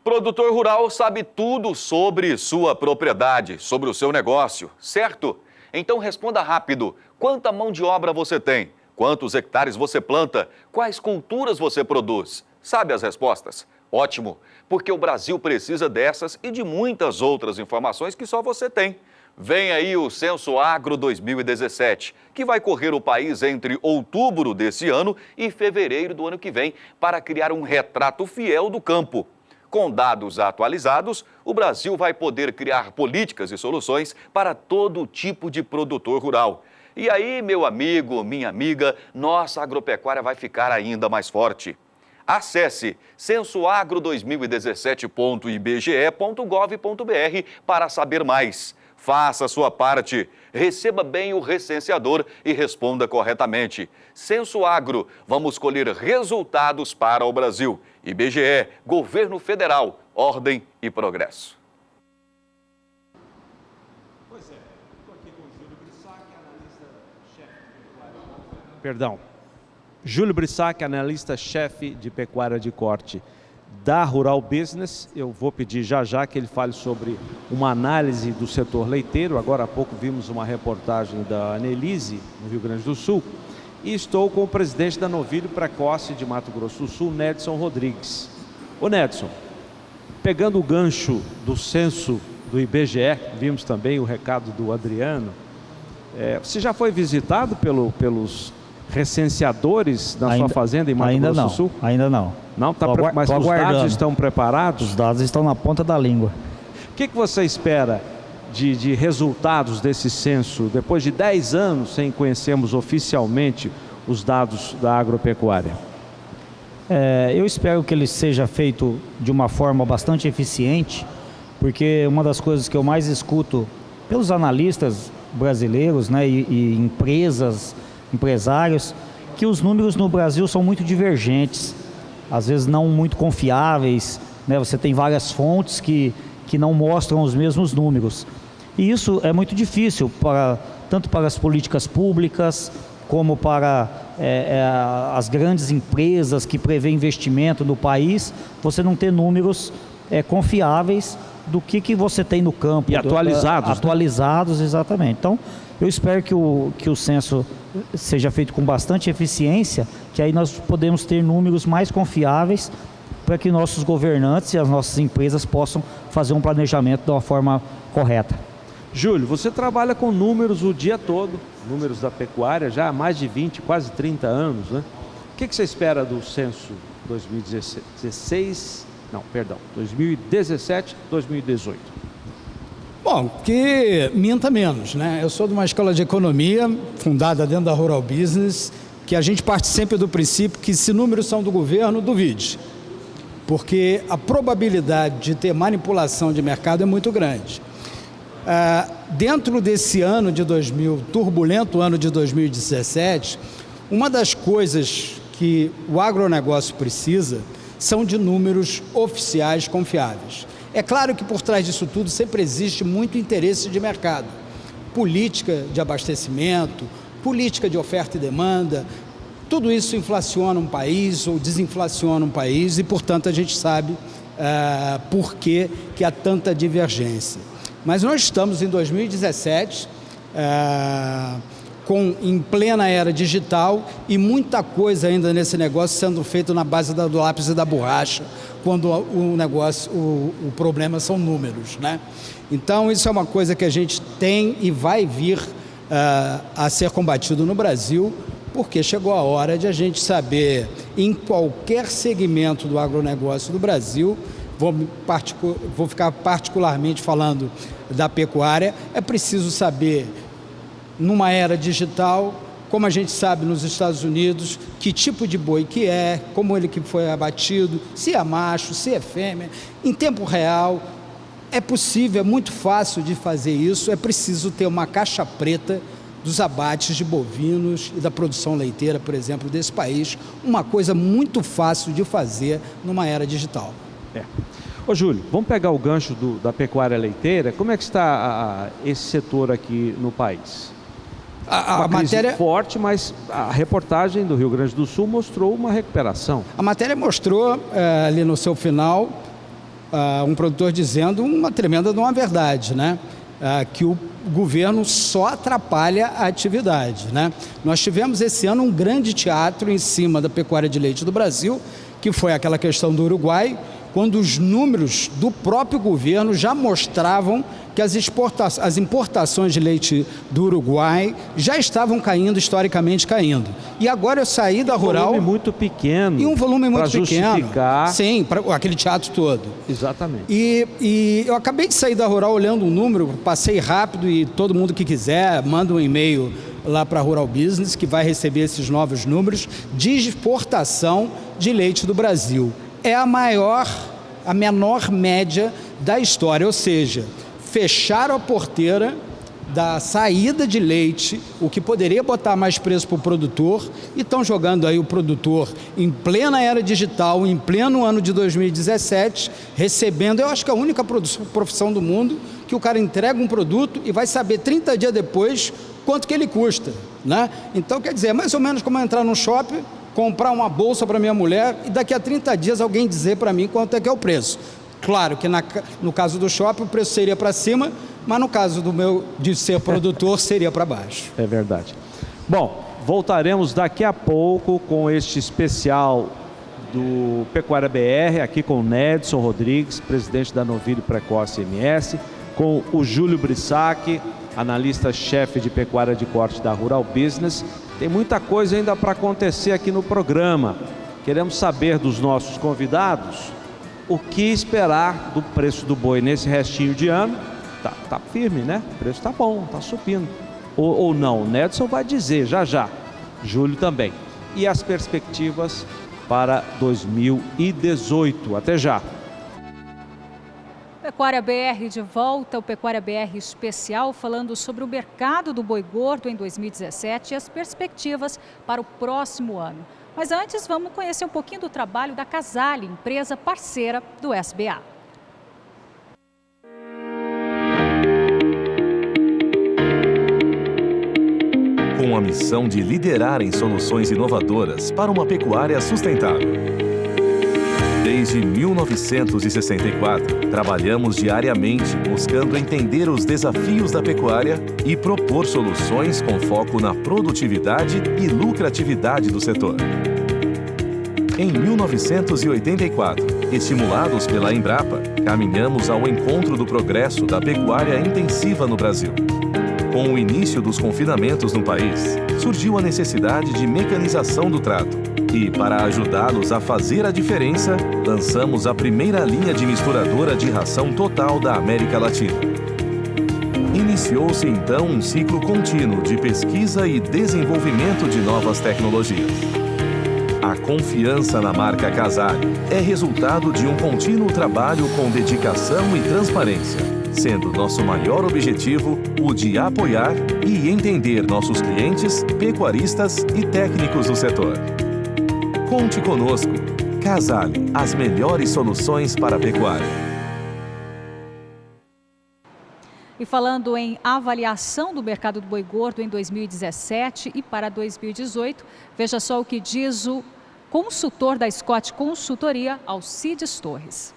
Produtor rural sabe tudo sobre sua propriedade, sobre o seu negócio, certo? Então responda rápido. Quanta mão de obra você tem? Quantos hectares você planta? Quais culturas você produz? Sabe as respostas? Ótimo, porque o Brasil precisa dessas e de muitas outras informações que só você tem. Vem aí o Censo Agro 2017, que vai correr o país entre outubro desse ano e fevereiro do ano que vem para criar um retrato fiel do campo. Com dados atualizados, o Brasil vai poder criar políticas e soluções para todo tipo de produtor rural. E aí, meu amigo, minha amiga, nossa agropecuária vai ficar ainda mais forte. Acesse censoagro2017.ibge.gov.br para saber mais. Faça a sua parte, receba bem o recenseador e responda corretamente. Censo Agro, vamos colher resultados para o Brasil. IBGE, Governo Federal, Ordem e Progresso. Pois é, estou aqui com o Júlio Brissac, analista-chefe Júlio Brissac, analista-chefe de pecuária de corte da Rural Business. Eu vou pedir já que ele fale sobre uma análise do setor leiteiro. Agora há pouco vimos uma reportagem da Anelise, no Rio Grande do Sul. E estou com o presidente da Novilho Precoce de Mato Grosso do Sul, Nedson Rodrigues. Ô Nedson, pegando o gancho do censo do IBGE, vimos também o recado do Adriano, você já foi visitado pelos recenseadores da sua fazenda em Mato Grosso do Sul? Ainda não. Não? Mas os dados estão preparados? Os dados estão na ponta da língua. O que você espera de resultados desse censo, depois de 10 anos sem conhecermos oficialmente os dados da agropecuária? Eu espero que ele seja feito de uma forma bastante eficiente, porque uma das coisas que eu mais escuto pelos analistas brasileiros, né, e empresários, que os números no Brasil são muito divergentes, às vezes não muito confiáveis, né? Você tem várias fontes que não mostram os mesmos números. E isso é muito difícil, tanto para as políticas públicas, como para as grandes empresas que prevêem investimento no país, você não ter números confiáveis do que você tem no campo. E atualizados. Atualizados, né? Exatamente. Então, eu espero que o censo seja feito com bastante eficiência, que aí nós podemos ter números mais confiáveis para que nossos governantes e as nossas empresas possam fazer um planejamento de uma forma correta. Júlio, você trabalha com números o dia todo, números da pecuária, já há mais de 20, quase 30 anos, né? O que você espera do censo 2017, 2018? Bom, que minta menos, né? Eu sou de uma escola de economia, fundada dentro da Rural Business, que a gente parte sempre do princípio que se números são do governo, duvide. Porque a probabilidade de ter manipulação de mercado é muito grande. Dentro desse ano de turbulento ano de 2017, uma das coisas que o agronegócio precisa são de números oficiais confiáveis. É claro que por trás disso tudo sempre existe muito interesse de mercado, política de abastecimento, política de oferta e demanda, tudo isso inflaciona um país ou desinflaciona um país e, portanto, a gente sabe por que há tanta divergência. Mas nós estamos em 2017, em plena era digital e muita coisa ainda nesse negócio sendo feito na base do lápis e da borracha, quando o problema são números, né? Então, isso é uma coisa que a gente tem e vai vir a ser combatido no Brasil, porque chegou a hora de a gente saber, em qualquer segmento do agronegócio do Brasil, vou ficar particularmente falando da pecuária, é preciso saber, numa era digital, como a gente sabe nos Estados Unidos, que tipo de boi que é, como ele que foi abatido, se é macho, se é fêmea, em tempo real. É possível, é muito fácil de fazer isso, é preciso ter uma caixa preta dos abates de bovinos e da produção leiteira, por exemplo, desse país, uma coisa muito fácil de fazer numa era digital. Ô Júlio, vamos pegar o gancho da pecuária leiteira, como é que está esse setor aqui no país? A matéria forte, mas a reportagem do Rio Grande do Sul mostrou uma recuperação. A matéria mostrou ali no seu final um produtor dizendo uma tremenda de uma verdade, né? Que o governo só atrapalha a atividade, né? Nós tivemos esse ano um grande teatro em cima da pecuária de leite do Brasil, que foi aquela questão do Uruguai, quando os números do próprio governo já mostravam que as importações de leite do Uruguai já estavam caindo, historicamente caindo. E agora eu saí da Rural... Um volume muito pequeno. E um volume muito pequeno. Para justificar... Sim, para aquele teatro todo. Exatamente. E eu acabei de sair da Rural olhando um número, passei rápido e todo mundo que quiser manda um e-mail lá para a Rural Business, que vai receber esses novos números de exportação de leite do Brasil. É a menor média da história, ou seja, fecharam a porteira da saída de leite, o que poderia botar mais preço para o produtor, e estão jogando aí o produtor em plena era digital, em pleno ano de 2017, recebendo, eu acho que é a única profissão do mundo, que o cara entrega um produto e vai saber 30 dias depois quanto que ele custa, né? Então, quer dizer, é mais ou menos como eu entrar num shopping, comprar uma bolsa para minha mulher e daqui a 30 dias alguém dizer para mim quanto é que é o preço. Claro que no caso do shopping o preço seria para cima, mas no caso de ser produtor seria para baixo. É verdade. Bom, voltaremos daqui a pouco com este especial do Pecuária BR, aqui com o Nedson Rodrigues, presidente da Novilho Precoce MS, com o Júlio Brissac, analista-chefe de pecuária de corte da Rural Business. Tem muita coisa ainda para acontecer aqui no programa. Queremos saber dos nossos convidados o que esperar do preço do boi nesse restinho de ano. Tá firme, né? O preço tá bom, tá subindo. Ou não, o Nedson vai dizer já. Júlio também. E as perspectivas para 2018. Até já. Pecuária BR de volta, o Pecuária BR especial falando sobre o mercado do boi gordo em 2017 e as perspectivas para o próximo ano. Mas antes, vamos conhecer um pouquinho do trabalho da Casale, empresa parceira do SBA. Com a missão de liderar em soluções inovadoras para uma pecuária sustentável. Desde 1964, trabalhamos diariamente buscando entender os desafios da pecuária e propor soluções com foco na produtividade e lucratividade do setor. Em 1984, estimulados pela Embrapa, caminhamos ao encontro do progresso da pecuária intensiva no Brasil. Com o início dos confinamentos no país, surgiu a necessidade de mecanização do trato. E, para ajudá-los a fazer a diferença, lançamos a primeira linha de misturadora de ração total da América Latina. Iniciou-se então um ciclo contínuo de pesquisa e desenvolvimento de novas tecnologias. A confiança na marca Casale é resultado de um contínuo trabalho com dedicação e transparência, sendo nosso maior objetivo o de apoiar e entender nossos clientes, pecuaristas e técnicos do setor. Conte conosco. Casale, as melhores soluções para a pecuária. E falando em avaliação do mercado do boi gordo em 2017 e para 2018, veja só o que diz o consultor da Scott Consultoria, Alcides Torres.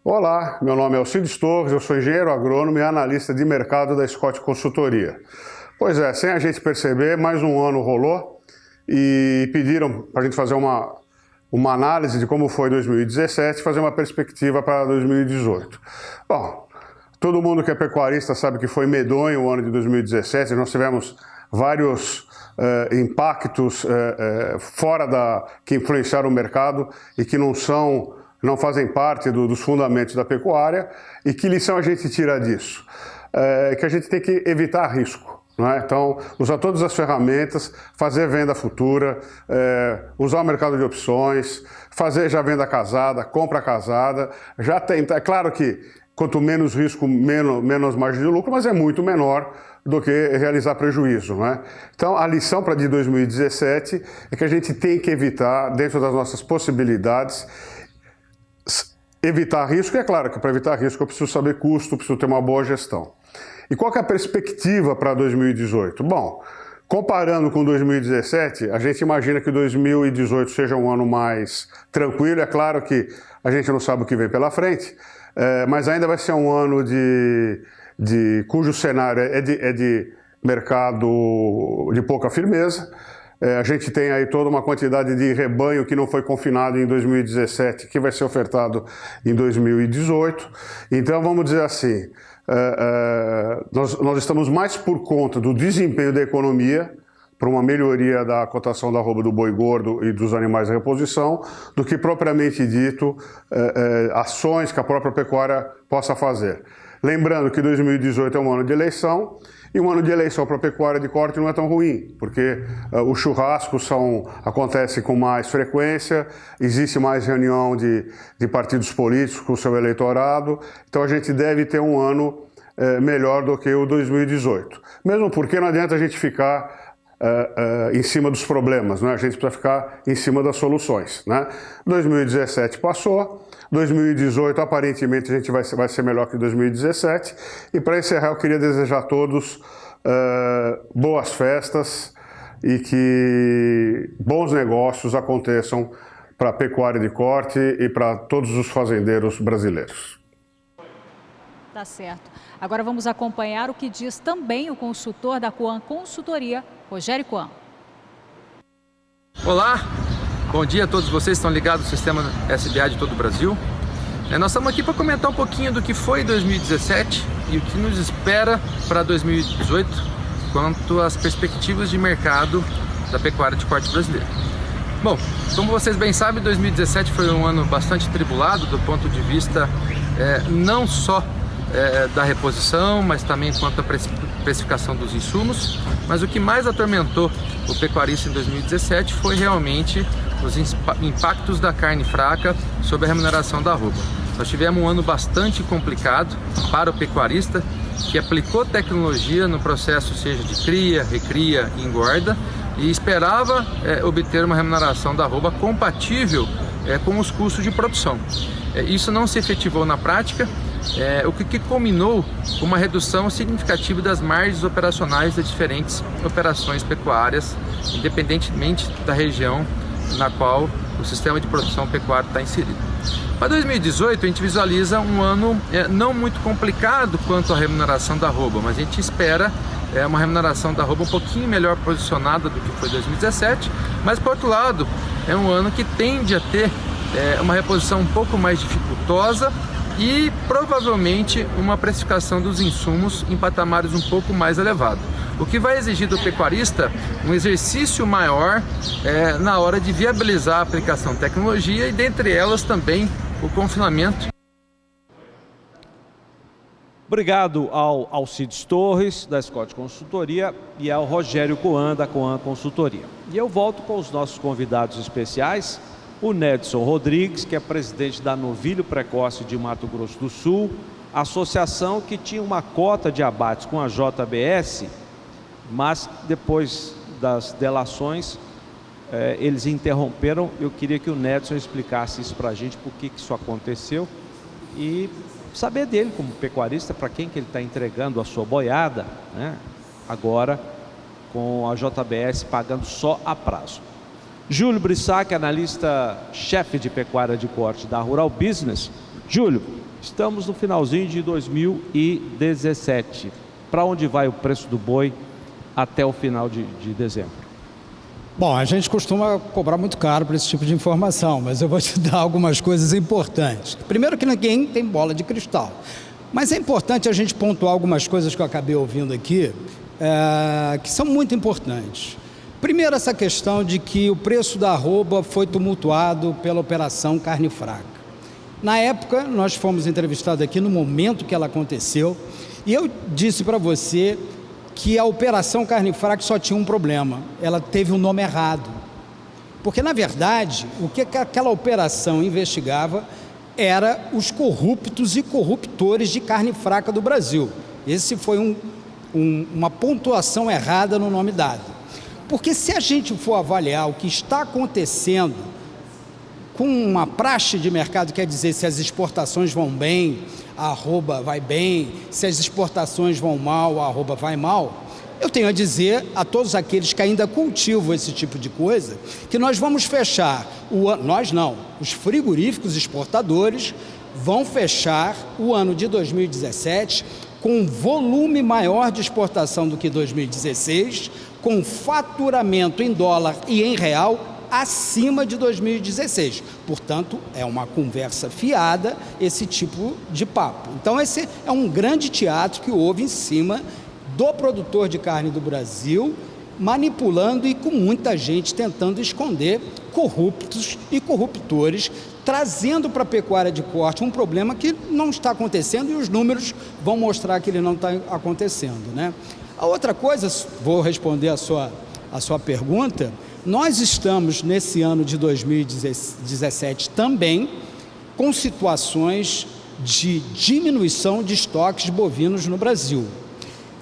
Olá, meu nome é Alcides Torres, eu sou engenheiro agrônomo e analista de mercado da Scott Consultoria. Pois é, sem a gente perceber, mais um ano rolou e pediram para a gente fazer uma análise de como foi 2017 e fazer uma perspectiva para 2018. Bom, todo mundo que é pecuarista sabe que foi medonho o ano de 2017, nós tivemos vários impactos que influenciaram o mercado e que não fazem parte dos fundamentos da pecuária. E que lição a gente tira disso? Que a gente tem que evitar risco. Não é? Então, usar todas as ferramentas, fazer venda futura, usar o mercado de opções, fazer já venda casada, compra casada. É claro que quanto menos risco, menos margem de lucro, mas é muito menor do que realizar prejuízo. Não é? Então, a lição de 2017 é que a gente tem que evitar, dentro das nossas possibilidades, evitar risco. E é claro que para evitar risco eu preciso saber custo, preciso ter uma boa gestão. E qual que é a perspectiva para 2018? Bom, comparando com 2017, a gente imagina que 2018 seja um ano mais tranquilo. É claro que a gente não sabe o que vem pela frente, mas ainda vai ser um ano cujo cenário é de mercado de pouca firmeza. A gente tem aí toda uma quantidade de rebanho que não foi confinado em 2017, que vai ser ofertado em 2018. Então, vamos dizer assim, nós estamos mais por conta do desempenho da economia, para uma melhoria da cotação da arroba do boi gordo e dos animais de reposição, do que propriamente dito ações que a própria pecuária possa fazer. Lembrando que 2018 é um ano de eleição, e um ano de eleição para a pecuária de corte não é tão ruim, porque os churrascos acontecem com mais frequência, existe mais reunião de partidos políticos com o seu eleitorado, então a gente deve ter um ano melhor do que o 2018. Mesmo porque não adianta a gente ficar em cima dos problemas, né? A gente precisa ficar em cima das soluções, né? 2017 passou, 2018 aparentemente a gente vai ser melhor que 2017. E para encerrar eu queria desejar a todos boas festas e que bons negócios aconteçam para a pecuária de corte e para todos os fazendeiros brasileiros. Tá certo. Agora vamos acompanhar o que diz também o consultor da Coan Consultoria, Rogério Coan. Olá, bom dia a todos vocês que estão ligados ao sistema SBA de todo o Brasil. Nós estamos aqui para comentar um pouquinho do que foi 2017 e o que nos espera para 2018 quanto às perspectivas de mercado da pecuária de corte brasileira. Bom, como vocês bem sabem, 2017 foi um ano bastante tribulado do ponto de vista não só da reposição, mas também quanto à precificação dos insumos. Mas o que mais atormentou o pecuarista em 2017 foi realmente os impactos da carne fraca sobre a remuneração da arroba. Nós tivemos um ano bastante complicado para o pecuarista, que aplicou tecnologia no processo, seja de cria, recria e engorda, e esperava obter uma remuneração da arroba compatível com os custos de produção. Isso não se efetivou na prática, o que culminou com uma redução significativa das margens operacionais das diferentes operações pecuárias, independentemente da região na qual o sistema de produção pecuária está inserido. Para 2018, a gente visualiza um ano não muito complicado quanto à remuneração da arroba, mas a gente espera uma remuneração da arroba um pouquinho melhor posicionada do que foi 2017, mas, por outro lado, é um ano que tende a ter uma reposição um pouco mais dificultosa e provavelmente uma precificação dos insumos em patamares um pouco mais elevados, o que vai exigir do pecuarista um exercício maior na hora de viabilizar a aplicação de tecnologia e, dentre elas, também o confinamento. Obrigado ao Alcides Torres, da Scott Consultoria, e ao Rogério Coan, da Coan Consultoria. E eu volto com os nossos convidados especiais, o Nedson Rodrigues, que é presidente da Novilho Precoce de Mato Grosso do Sul, associação que tinha uma cota de abates com a JBS, mas depois das delações, eles interromperam. Eu queria que o Nedson explicasse isso para a gente, por que isso aconteceu, e saber dele como pecuarista, para quem que ele está entregando a sua boiada, né? Agora com a JBS pagando só a prazo. Júlio Brissac, analista-chefe de pecuária de corte da Rural Business. Júlio, estamos no finalzinho de 2017. Para onde vai o preço do boi até o final de dezembro? Bom, a gente costuma cobrar muito caro por esse tipo de informação, mas eu vou te dar algumas coisas importantes. Primeiro que ninguém tem bola de cristal, mas é importante a gente pontuar algumas coisas que eu acabei ouvindo aqui, que são muito importantes. Primeiro, essa questão de que o preço da arroba foi tumultuado pela operação carne fraca. Na época, nós fomos entrevistados aqui no momento que ela aconteceu, e eu disse para você que a operação carne fraca só tinha um problema: ela teve o nome errado. Porque, na verdade, o que aquela operação investigava era os corruptos e corruptores de carne fraca do Brasil. Esse foi uma pontuação errada no nome dado. Porque se a gente for avaliar o que está acontecendo com uma praxe de mercado, quer dizer, se as exportações vão bem, a arroba vai bem, se as exportações vão mal, a arroba vai mal, eu tenho a dizer a todos aqueles que ainda cultivam esse tipo de coisa, que nós vamos fechar, nós não, os frigoríficos exportadores vão fechar o ano de 2017 com um volume maior de exportação do que 2016, com faturamento em dólar e em real acima de 2016. Portanto, é uma conversa fiada esse tipo de papo. Então, esse é um grande teatro que houve em cima do produtor de carne do Brasil, manipulando e com muita gente tentando esconder corruptos e corruptores, trazendo para a pecuária de corte um problema que não está acontecendo, e os números vão mostrar que ele não está acontecendo, né? A outra coisa, vou responder a sua pergunta, nós estamos nesse ano de 2017 também com situações de diminuição de estoques bovinos no Brasil.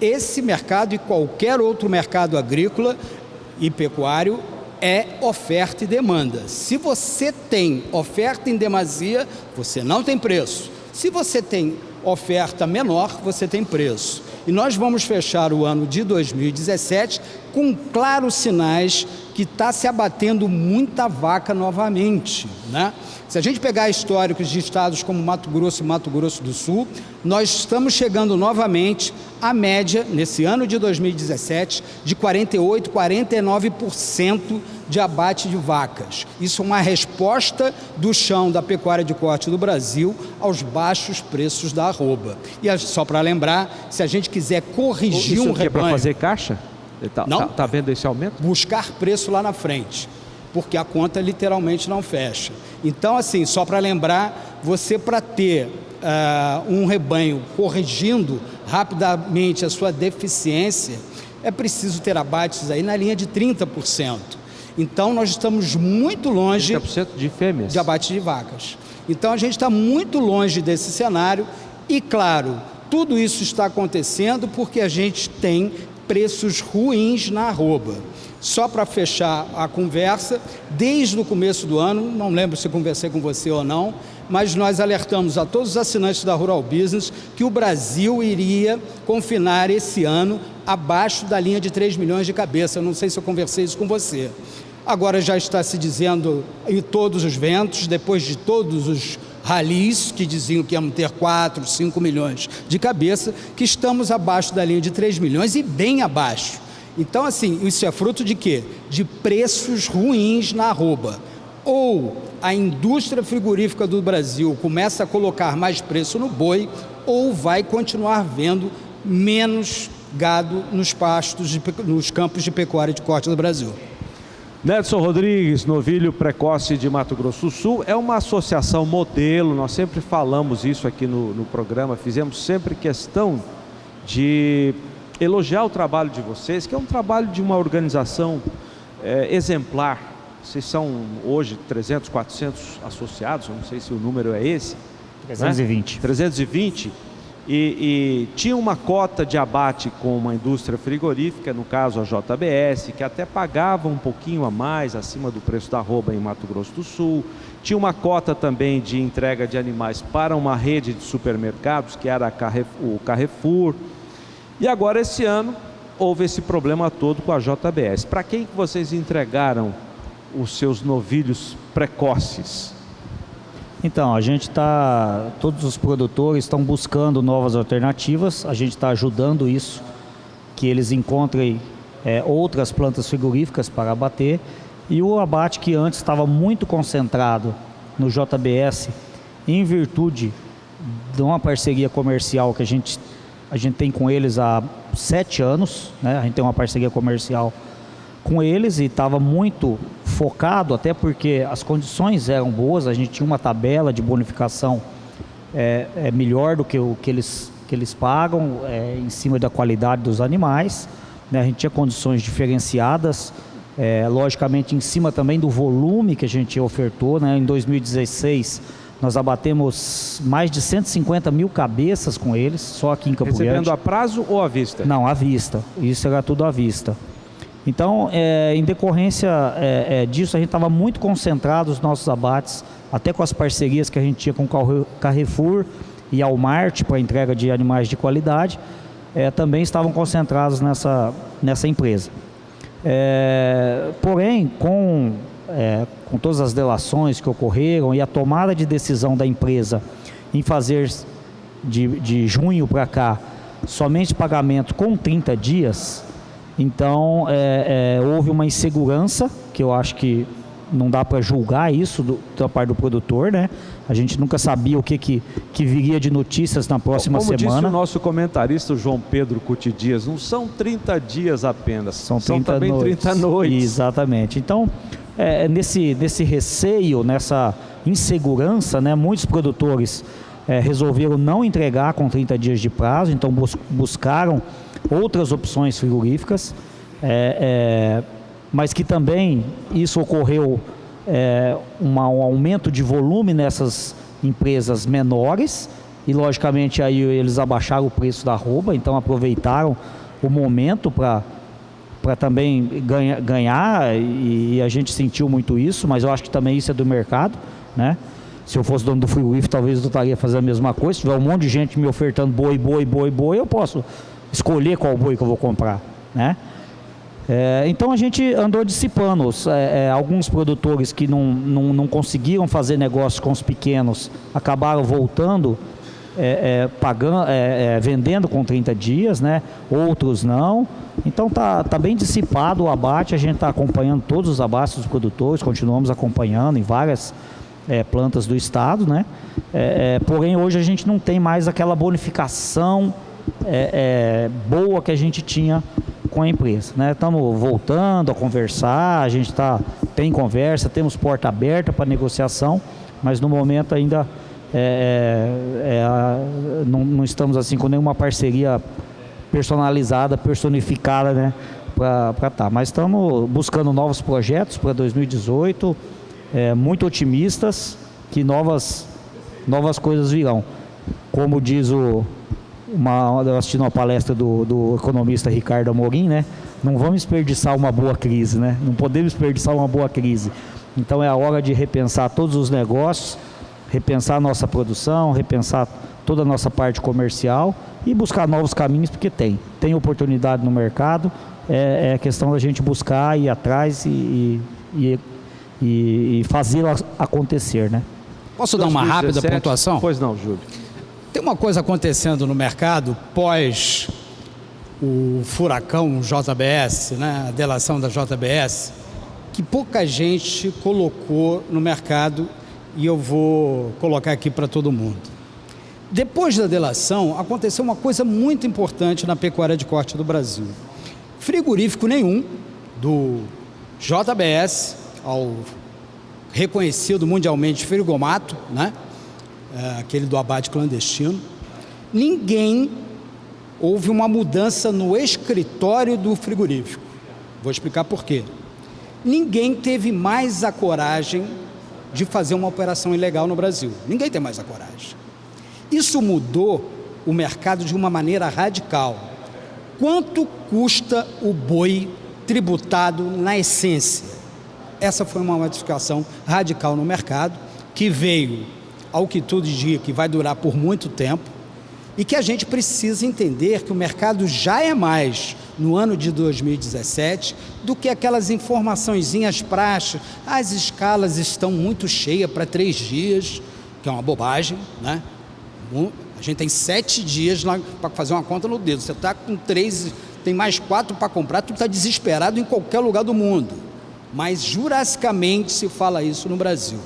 Esse mercado e qualquer outro mercado agrícola e pecuário é oferta e demanda. Se você tem oferta em demasia, você não tem preço. Se você tem oferta menor, você tem preço. E nós vamos fechar o ano de 2017 com claros sinais que está se abatendo muita vaca novamente, né? Se a gente pegar históricos de estados como Mato Grosso e Mato Grosso do Sul, nós estamos chegando novamente à média, nesse ano de 2017, de 48%, 49% de abate de vacas. Isso é uma resposta do chão da pecuária de corte do Brasil aos baixos preços da arroba. E só para lembrar, se a gente quiser corrigir um rebanho... Isso é para fazer caixa? Está vendo esse aumento? Buscar preço lá na frente, porque a conta literalmente não fecha. Então, assim, só para lembrar, você para ter um rebanho corrigindo rapidamente a sua deficiência, é preciso ter abates aí na linha de 30%. Então, nós estamos muito longe... 30% de fêmeas? De abate de vacas. Então, a gente está muito longe desse cenário e, claro, tudo isso está acontecendo porque a gente tem preços ruins na arroba. Só para fechar a conversa, desde o começo do ano, não lembro se conversei com você ou não, mas nós alertamos a todos os assinantes da Rural Business que o Brasil iria confinar esse ano abaixo da linha de 3 milhões de cabeça. Eu não sei se eu conversei isso com você. Agora já está se dizendo em todos os ventos, depois de todos os ralis que diziam que iam ter 4, 5 milhões de cabeça, que estamos abaixo da linha de 3 milhões e bem abaixo. Então, assim, isso é fruto de quê? De preços ruins na arroba. ou a indústria frigorífica do Brasil começa a colocar mais preço no boi, ou vai continuar vendo menos gado nos pastos, nos campos de pecuária de corte do Brasil. Nedson Rodrigues, novilho precoce de Mato Grosso do Sul, é uma associação modelo, nós sempre falamos isso aqui no programa, fizemos sempre questão de elogiar o trabalho de vocês, que é um trabalho de uma organização exemplar. Vocês são hoje 300, 400 associados, eu não sei se o número é esse. 320. Né? 320. E tinha uma cota de abate com uma indústria frigorífica, no caso a JBS, que até pagava um pouquinho a mais, acima do preço da arroba em Mato Grosso do Sul. Tinha uma cota também de entrega de animais para uma rede de supermercados, que era o Carrefour. E agora, esse ano, houve esse problema todo com a JBS. Para quem que vocês entregaram os seus novilhos precoces? Então, todos os produtores estão buscando novas alternativas, a gente está ajudando isso, que eles encontrem outras plantas frigoríficas para abater, e o abate que antes estava muito concentrado no JBS, em virtude de uma parceria comercial que a gente tem com eles há 7 anos, né? A gente tem uma parceria comercial com eles e estava muito focado, até porque as condições eram boas, a gente tinha uma tabela de bonificação melhor do que o que eles pagam, em cima da qualidade dos animais, né? A gente tinha condições diferenciadas, logicamente em cima também do volume que a gente ofertou, né? Em 2016 nós abatemos mais de 150 mil cabeças com eles, só aqui em Campo Grande. Recebendo a prazo ou à vista? Não, à vista, isso era tudo à vista. Então, em decorrência disso, a gente estava muito concentrado nos nossos abates, até com as parcerias que a gente tinha com o Carrefour e Almart para entrega de animais de qualidade, também estavam concentrados nessa empresa. Porém, com todas as delações que ocorreram e a tomada de decisão da empresa em fazer de junho para cá somente pagamento com 30 dias, então houve uma insegurança, que eu acho que não dá para julgar isso da parte do produtor, né? A gente nunca sabia o que viria de notícias na próxima semana. Como disse o nosso comentarista João Pedro Cuti Dias, não são 30 dias apenas, são também noites. 30 noites. Exatamente. Então, nesse receio, nessa insegurança, né, muitos produtores resolveram não entregar com 30 dias de prazo, então buscaram outras opções frigoríficas, mas que também isso ocorreu um aumento de volume nessas empresas menores e logicamente aí eles abaixaram o preço da arroba, então aproveitaram o momento para também ganhar e a gente sentiu muito isso, mas eu acho que também isso é do mercado, né? Se eu fosse dono do frigorífico, talvez eu estaria fazendo a mesma coisa. Se tiver um monte de gente me ofertando boi, eu posso escolher qual boi que eu vou comprar, né? Então a gente andou dissipando. Alguns produtores que não conseguiram fazer negócio com os pequenos acabaram voltando, vendendo com 30 dias, né? Outros não. Então tá bem dissipado o abate, a gente está acompanhando todos os abates dos produtores, continuamos acompanhando em várias plantas do estado, né? Porém hoje a gente não tem mais aquela bonificação boa que a gente tinha com a empresa, né? Estamos voltando a conversar, a gente tem conversa, temos porta aberta para negociação, mas no momento ainda não estamos assim com nenhuma parceria personalizada, personificada, né? Mas estamos buscando novos projetos para 2018, muito otimistas que novas coisas virão. Como diz eu assisti uma palestra do economista Ricardo Amorim, né? Não vamos desperdiçar uma boa crise, né? Não podemos desperdiçar uma boa crise. Então é a hora de repensar todos os negócios, repensar a nossa produção, repensar toda a nossa parte comercial e buscar novos caminhos, porque tem oportunidade no mercado, é questão da gente buscar, ir atrás e fazer acontecer, né? Posso dar uma rápida pontuação? Pois não, Júlio. Tem uma coisa acontecendo no mercado pós o furacão JBS, né? A delação da JBS, que pouca gente colocou no mercado e eu vou colocar aqui para todo mundo. Depois da delação, aconteceu uma coisa muito importante na pecuária de corte do Brasil. Frigorífico nenhum, do JBS ao reconhecido mundialmente frigomato, né? Aquele do abate clandestino, houve uma mudança no escritório do frigorífico. Vou explicar por quê. Ninguém teve mais a coragem de fazer uma operação ilegal no Brasil. Ninguém tem mais a coragem. Isso mudou o mercado de uma maneira radical. Quanto custa o boi tributado na essência? Essa foi uma modificação radical no mercado, que veio, ao que tudo indica, que vai durar por muito tempo, e que a gente precisa entender que o mercado já é mais, no ano de 2017, do que aquelas informaçõezinhas praxe. As escalas estão muito cheias para 3 dias, que é uma bobagem, né? A gente tem 7 dias para fazer uma conta no dedo. Você está com 3, tem mais 4 para comprar, tu está desesperado em qualquer lugar do mundo. Mas jurassicamente se fala isso no Brasil.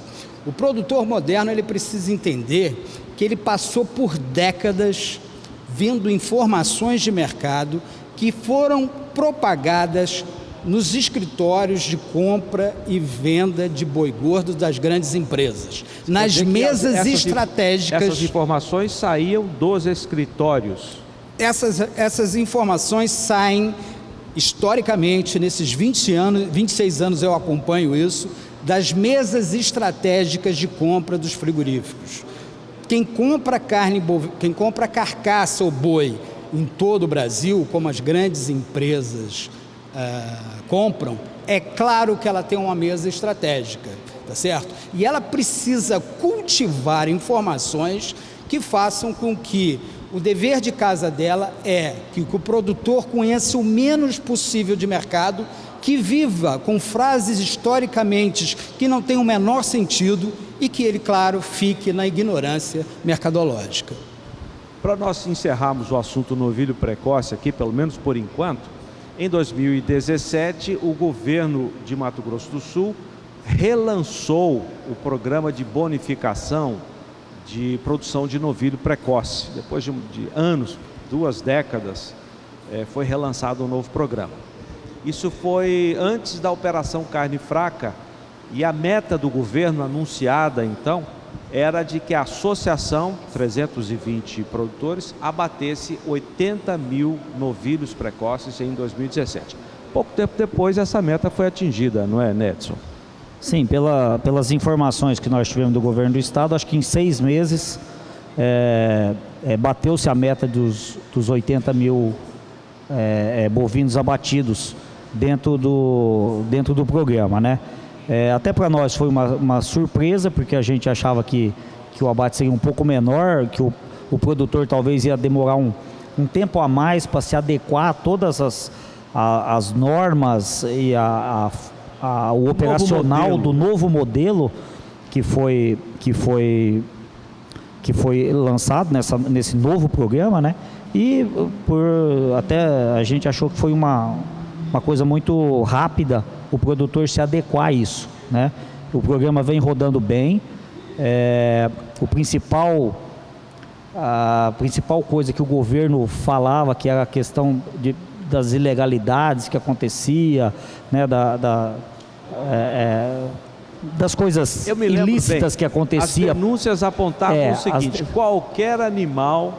O produtor moderno, ele precisa entender que ele passou por décadas vendo informações de mercado que foram propagadas nos escritórios de compra e venda de boi gordo das grandes empresas, nas mesas estratégicas. Essas informações saíam dos escritórios. Essas informações saem historicamente, nesses 26 anos eu acompanho isso, das mesas estratégicas de compra dos frigoríficos. Quem compra quem compra carcaça ou boi em todo o Brasil, como as grandes empresas compram, é claro que ela tem uma mesa estratégica, tá certo? E ela precisa cultivar informações que façam com que o dever de casa dela é que o produtor conheça o menos possível de mercado, que viva com frases historicamente que não têm o menor sentido e que ele, claro, fique na ignorância mercadológica. Para nós encerrarmos o assunto novilho precoce aqui, pelo menos por enquanto, em 2017, o governo de Mato Grosso do Sul relançou o programa de bonificação de produção de novilho precoce. Depois de anos, 2 décadas, foi relançado um novo programa. Isso foi antes da Operação Carne Fraca, e a meta do governo anunciada então era de que a associação, 320 produtores, abatesse 80 mil novilhos precoces em 2017. Pouco tempo depois essa meta foi atingida, não é, Nedson? Sim, pelas informações que nós tivemos do governo do estado, acho que em 6 meses bateu-se a meta dos 80 mil bovinos abatidos dentro do programa, né? Até para nós foi uma surpresa, porque a gente achava que o abate seria um pouco menor, que o produtor talvez ia demorar um tempo a mais para se adequar a todas as normas e o operacional do novo modelo que foi lançado nesse novo programa, né? E até a gente achou que foi uma coisa muito rápida o produtor se adequar a isso, né? O programa vem rodando bem. A principal coisa que o governo falava, que era a questão das ilegalidades que acontecia, né? Das coisas ilícitas que acontecia. As denúncias apontavam o seguinte: qualquer animal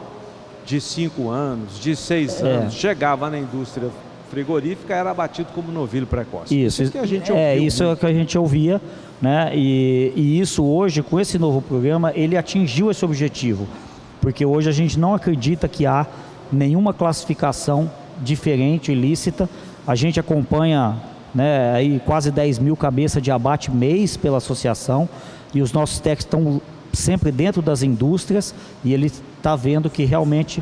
de 5 anos, de 6 anos, chegava na indústria frigorífica, era abatido como novilho precoce. Isso que a gente ouvia, isso é o que a gente ouvia, né? E isso hoje, com esse novo programa, ele atingiu esse objetivo, porque hoje a gente não acredita que há nenhuma classificação diferente, ilícita. A gente acompanha, né, aí quase 10 mil cabeças de abate mês pela associação, e os nossos técnicos estão sempre dentro das indústrias, e ele está vendo que realmente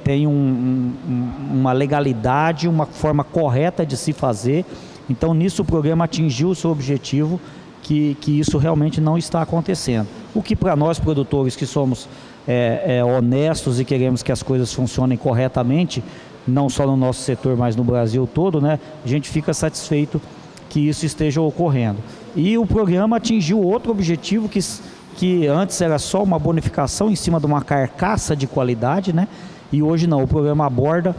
tem uma legalidade, uma forma correta de se fazer. Então nisso o programa atingiu o seu objetivo, que isso realmente não está acontecendo. O que para nós produtores que somos honestos e queremos que as coisas funcionem corretamente, não só no nosso setor, mas no Brasil todo, né, a gente fica satisfeito que isso esteja ocorrendo. E o programa atingiu outro objetivo que antes era só uma bonificação em cima de uma carcaça de qualidade, né? E hoje não, o programa aborda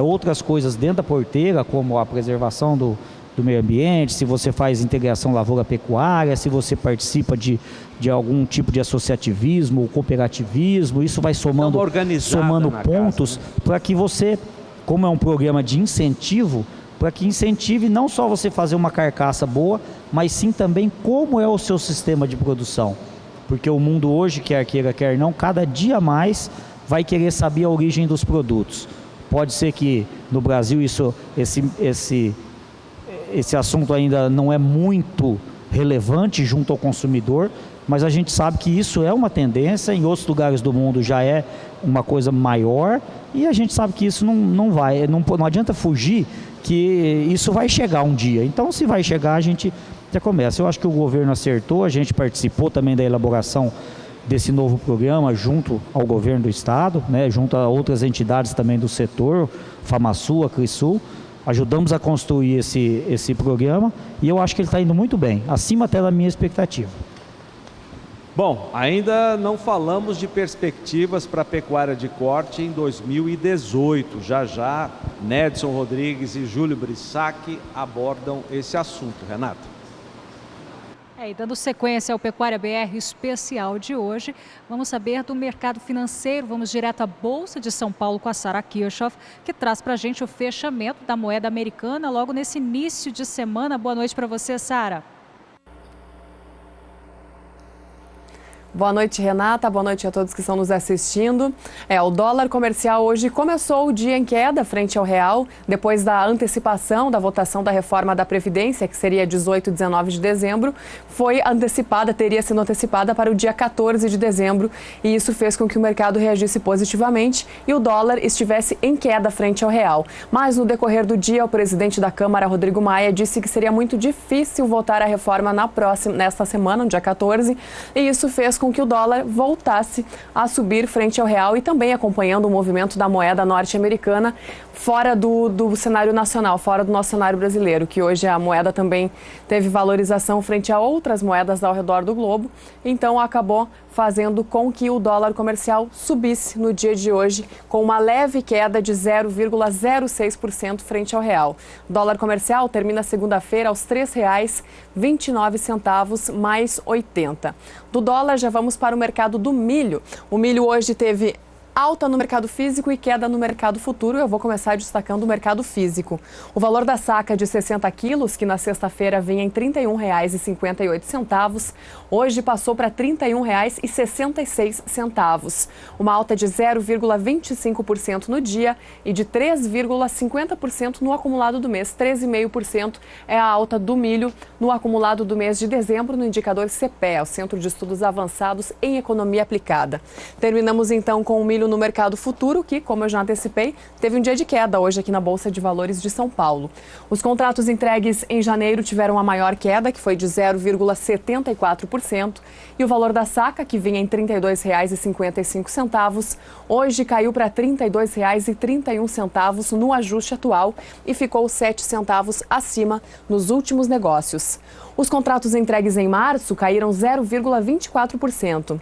outras coisas dentro da porteira, como a preservação do meio ambiente, se você faz integração lavoura-pecuária, se você participa de algum tipo de associativismo ou cooperativismo, isso vai somando pontos para que você, como é um programa de incentivo, para que incentive não só você fazer uma carcaça boa, mas sim também como é o seu sistema de produção. Porque o mundo hoje, quer queira, quer não, cada dia mais vai querer saber a origem dos produtos. Pode ser que no Brasil esse assunto ainda não é muito relevante junto ao consumidor, mas a gente sabe que isso é uma tendência, em outros lugares do mundo já é uma coisa maior, e a gente sabe que isso não adianta fugir, que isso vai chegar um dia. Então, se vai chegar, a gente já começa. Eu acho que o governo acertou, a gente participou também da elaboração desse novo programa junto ao governo do estado, né, junto a outras entidades também do setor, FamaSul, Crisul. Ajudamos a construir esse programa e eu acho que ele está indo muito bem, acima até da minha expectativa. Bom, ainda não falamos de perspectivas para a pecuária de corte em 2018. Já, Nedson Rodrigues e Júlio Brissac abordam esse assunto. Renata. E dando sequência ao Pecuária BR especial de hoje, vamos saber do mercado financeiro. Vamos direto à Bolsa de São Paulo com a Sara Kirchhoff, que traz para a gente o fechamento da moeda americana logo nesse início de semana. Boa noite para você, Sara. Boa noite, Renata. Boa noite a todos que estão nos assistindo. O dólar comercial hoje começou o dia em queda frente ao real, depois da antecipação da votação da reforma da Previdência, que seria 18 e 19 de dezembro, teria sido antecipada para o dia 14 de dezembro, e isso fez com que o mercado reagisse positivamente e o dólar estivesse em queda frente ao real. Mas no decorrer do dia, o presidente da Câmara, Rodrigo Maia, disse que seria muito difícil votar a reforma nesta semana, no dia 14, e isso fez com que o dólar voltasse a subir frente ao real e também acompanhando o movimento da moeda norte-americana fora do cenário nacional, fora do nosso cenário brasileiro, que hoje a moeda também teve valorização frente a outras moedas ao redor do globo, então acabou fazendo com que o dólar comercial subisse no dia de hoje, com uma leve queda de 0,06% frente ao real. O dólar comercial termina segunda-feira aos R$ 3,29 mais 80. Do dólar já vamos para o mercado do milho. O milho hoje teve alta no mercado físico e queda no mercado futuro. Eu vou começar destacando o mercado físico. O valor da saca de 60 quilos, que na sexta-feira vinha em R$ 31,58, hoje passou para R$ 31,66. Uma alta de 0,25% no dia e de 3,50% no acumulado do mês. 13,5% é a alta do milho no acumulado do mês de dezembro no indicador CPE, o Centro de Estudos Avançados em Economia Aplicada. Terminamos então com o milho no mercado futuro, que, como eu já antecipei, teve um dia de queda hoje aqui na Bolsa de Valores de São Paulo. Os contratos entregues em janeiro tiveram a maior queda, que foi de 0,74%, e o valor da saca, que vinha em R$ 32,55, hoje caiu para R$ 32,31 no ajuste atual e ficou 7 centavos acima nos últimos negócios. Os contratos entregues em março caíram 0,24%.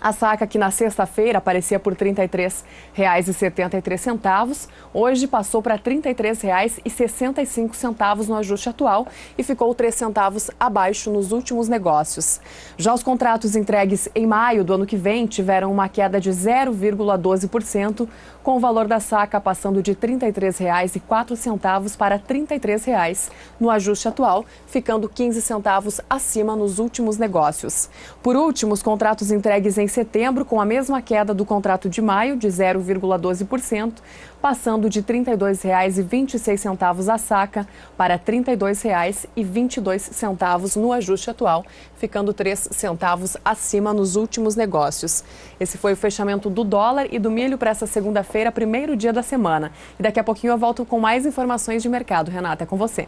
A saca, que na sexta-feira aparecia por R$ 33,73, hoje passou para R$ 33,65 no ajuste atual e ficou 3 centavos abaixo nos últimos negócios. Já os contratos entregues em maio do ano que vem tiveram uma queda de 0,12%, com o valor da saca passando de R$ 33,04 para R$ 33,00 no ajuste atual, ficando 15 centavos acima nos últimos negócios. Por último, os contratos entregues em setembro, com a mesma queda do contrato de maio, de 0,12%, passando de R$ 32,26 a saca para R$ 32,22 no ajuste atual, ficando 3 centavos acima nos últimos negócios. Esse foi o fechamento do dólar e do milho para essa segunda-feira, primeiro dia da semana. E daqui a pouquinho eu volto com mais informações de mercado. Renata, é com você.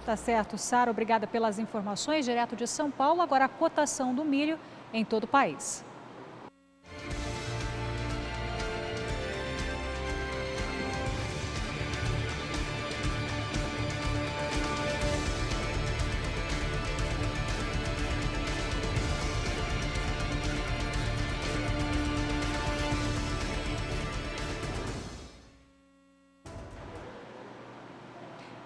Tá certo, Sara. Obrigada pelas informações. Direto de São Paulo, agora a cotação do milho em todo o país.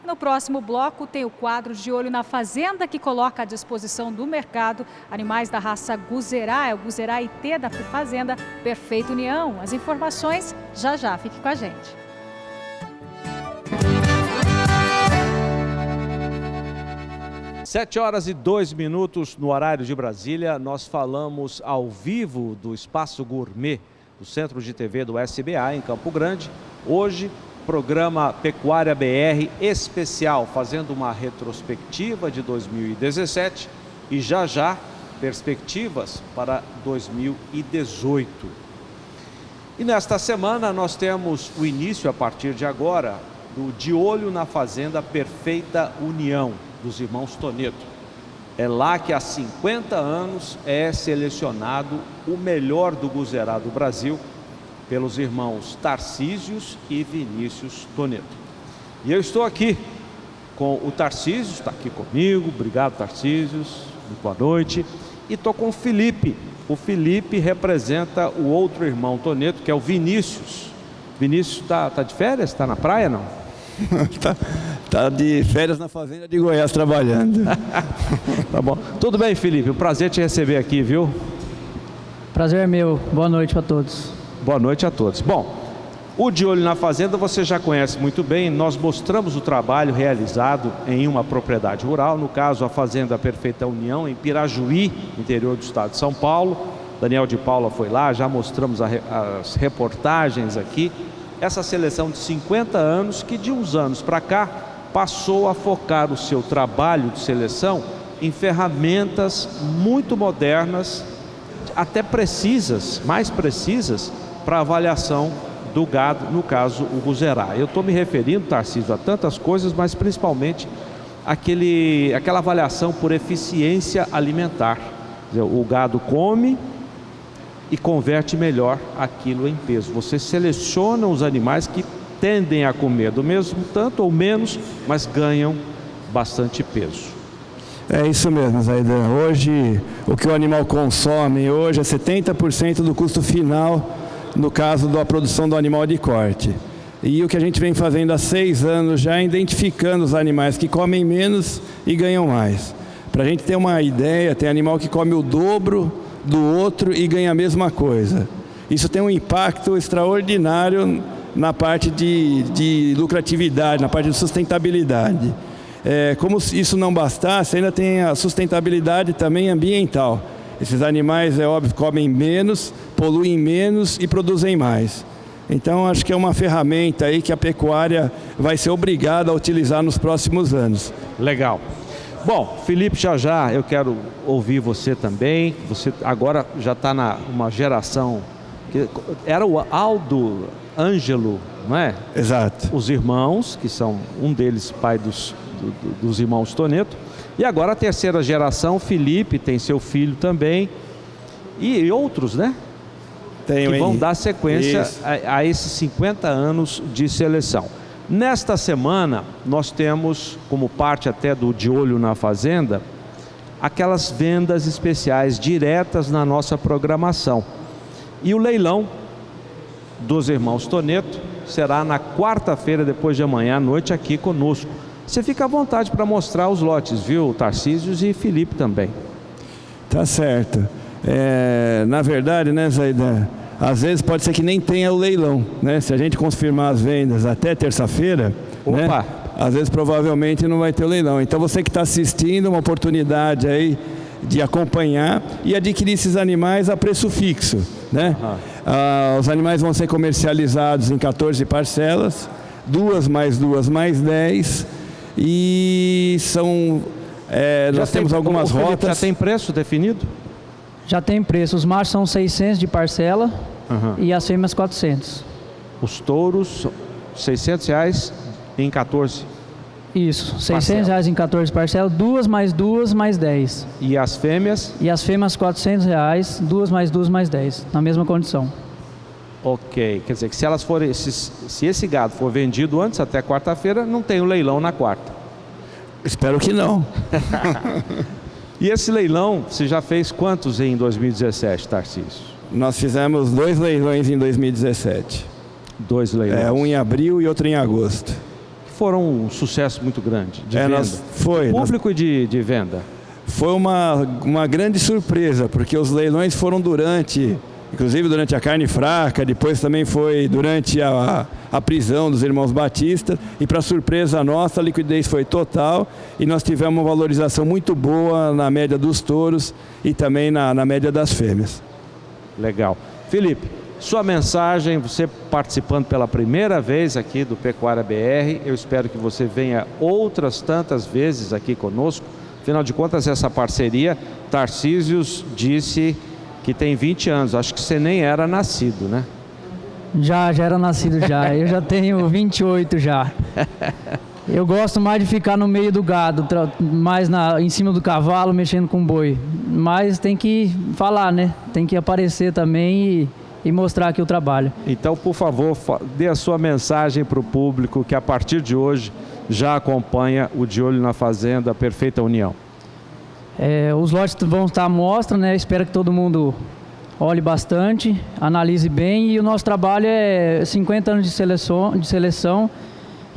No próximo bloco tem o quadro De Olho na Fazenda, que coloca à disposição do mercado animais da raça Guzerá, é o Guzerá IT da Fazenda Perfeita União. As informações já, fique com a gente. Sete horas e 2 minutos no horário de Brasília. Nós falamos ao vivo do Espaço Gourmet do Centro de TV do SBA em Campo Grande. Hoje, programa Pecuária BR especial, fazendo uma retrospectiva de 2017 e já perspectivas para 2018. E nesta semana nós temos o início, a partir de agora, do De Olho na Fazenda Perfeita União, dos irmãos Toneto. É lá que há 50 anos é selecionado o melhor do Guzerá do Brasil pelos irmãos Tarcísios e Vinícius Toneto. E eu estou aqui com o Tarcísios, está aqui comigo, obrigado Tarcísios, muito boa noite. E estou com o Felipe. O Felipe representa o outro irmão Toneto, que é o Vinícius. Vinícius está de férias? Está na praia, não? Tá de férias na fazenda de Goiás trabalhando. Tá bom. Tudo bem, Felipe? Um prazer te receber aqui, viu? Prazer é meu. Boa noite a todos. Boa noite a todos. Bom, o De Olho na Fazenda você já conhece muito bem. Nós mostramos o trabalho realizado em uma propriedade rural, no caso a Fazenda Perfeita União, em Pirajuí, interior do estado de São Paulo. Daniel de Paula foi lá, já mostramos as reportagens aqui. Essa seleção de 50 anos que de uns anos para cá passou a focar o seu trabalho de seleção em ferramentas muito modernas, até precisas, mais precisas, para avaliação do gado, no caso o Guzerá. Eu estou me referindo, Tarcísio, a tantas coisas, mas principalmente aquela avaliação por eficiência alimentar. Quer dizer, o gado come e converte melhor aquilo em peso. Você seleciona os animais que tendem a comer do mesmo tanto ou menos, mas ganham bastante peso. É isso mesmo, Zaidan. Hoje, o que o animal consome hoje é 70% do custo final, no caso da produção do animal de corte. E o que a gente vem fazendo há 6 anos já, identificando os animais que comem menos e ganham mais. Para a gente ter uma ideia, tem animal que come o dobro do outro e ganha a mesma coisa. Isso tem um impacto extraordinário na parte de lucratividade, na parte de sustentabilidade. Como se isso não bastasse, ainda tem a sustentabilidade também ambiental. Esses animais, é óbvio, comem menos, poluem menos e produzem mais. Então, acho que é uma ferramenta aí que a pecuária vai ser obrigada a utilizar nos próximos anos. Legal. Bom, Felipe, já eu quero ouvir você também. Você agora já está numa geração que era o Aldo Ângelo, não é? Exato. Os irmãos, que são um deles pai dos irmãos Toneto. E agora a terceira geração, Felipe, tem seu filho também. E outros, né? Que vão dar sequência a esses 50 anos de seleção. Nesta semana, nós temos, como parte até do De Olho na Fazenda, aquelas vendas especiais diretas na nossa programação. E o leilão dos irmãos Toneto será na quarta-feira, depois de amanhã à noite, aqui conosco. Você fica à vontade para mostrar os lotes, viu, Tarcísios e Felipe também. Tá certo. Na verdade, né, Zaidan, às vezes pode ser que nem tenha o leilão, né? Se a gente confirmar as vendas até terça-feira, né? Às vezes provavelmente não vai ter o leilão. Então você que está assistindo, uma oportunidade aí de acompanhar e adquirir esses animais a preço fixo, né? Os animais vão ser comercializados em 14 parcelas, 2 mais 2 mais 10, e são... nós temos algumas rotas... Já tem preço definido? Já tem preço. Os machos são 600 de parcela e as fêmeas 400. Os touros, R$600 em 14? Isso, R$600 em 14 parcelas, 2 mais 2 mais 10. E as fêmeas? E as fêmeas R$400, 2 mais 2 mais 10, na mesma condição. Ok, quer dizer que se elas forem, se esse gado for vendido antes, até quarta-feira, não tem o leilão na quarta. Espero que não. E esse leilão, você já fez quantos em 2017, Tarcísio? Nós fizemos 2 leilões em 2017. 2 leilões. Um em abril e outro em agosto. foram um sucesso muito grande de venda. Público e de venda. Foi uma grande surpresa, porque os leilões foram inclusive durante a carne fraca, depois também foi durante a prisão dos irmãos Batista, e para surpresa nossa, a liquidez foi total e nós tivemos uma valorização muito boa na média dos touros e também na média das fêmeas. Legal. Felipe, sua mensagem, você participando pela primeira vez aqui do Pecuária BR, eu espero que você venha outras tantas vezes aqui conosco. Afinal de contas, essa parceria, Tarcísios disse que tem 20 anos, acho que você nem era nascido, né? Já era nascido já, eu já tenho 28 já. Eu gosto mais de ficar no meio do gado, mais em cima do cavalo, mexendo com boi. Mas tem que falar, né? Tem que aparecer também e mostrar aqui o trabalho. Então, por favor, dê a sua mensagem para o público que a partir de hoje já acompanha o De Olho na Fazenda Perfeita União. Os lotes vão estar à mostra, né? Espero que todo mundo olhe bastante, analise bem, e o nosso trabalho é 50 anos de seleção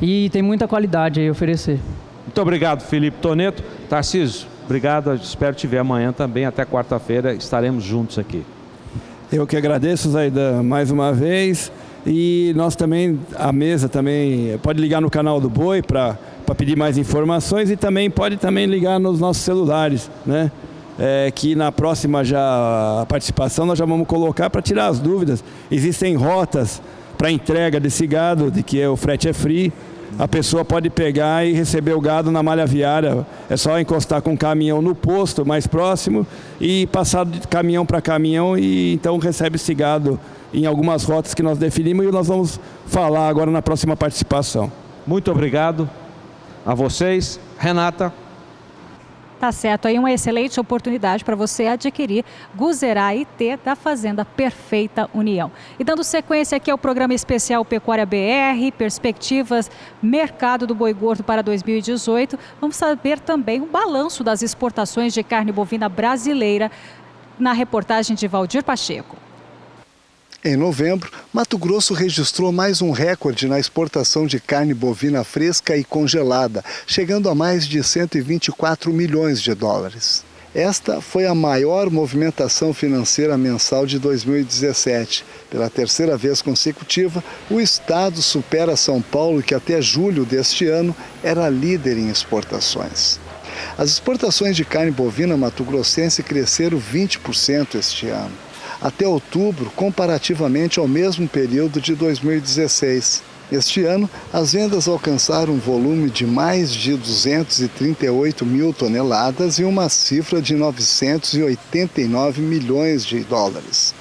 e tem muita qualidade aí a oferecer. Muito obrigado, Felipe Toneto. Tarcísio, obrigado, espero te ver amanhã também, até quarta-feira estaremos juntos aqui. Eu que agradeço, Zaidan, mais uma vez, e nós também, a mesa também, pode ligar no canal do Boi para pedir mais informações e também pode ligar nos nossos celulares, né? Que na próxima participação nós já vamos colocar para tirar as dúvidas. Existem rotas para entrega desse gado, de que o frete é free. A pessoa pode pegar e receber o gado na malha viária. É só encostar com o caminhão no posto mais próximo e passar de caminhão para caminhão, e então recebe esse gado em algumas rotas que nós definimos e nós vamos falar agora na próxima participação. Muito obrigado a vocês. Renata. Tá certo, aí uma excelente oportunidade para você adquirir Guzerá IT da Fazenda Perfeita União. E dando sequência aqui ao programa especial Pecuária BR, perspectivas mercado do boi gordo para 2018, vamos saber também o balanço das exportações de carne bovina brasileira na reportagem de Valdir Pacheco. Em novembro, Mato Grosso registrou mais um recorde na exportação de carne bovina fresca e congelada, chegando a mais de 124 milhões de dólares. Esta foi a maior movimentação financeira mensal de 2017. Pela terceira vez consecutiva, o estado supera São Paulo, que até julho deste ano era líder em exportações. As exportações de carne bovina mato-grossense cresceram 20% este ano. Até outubro, comparativamente ao mesmo período de 2016. Este ano, as vendas alcançaram um volume de mais de 238 mil toneladas e uma cifra de 989 milhões de dólares.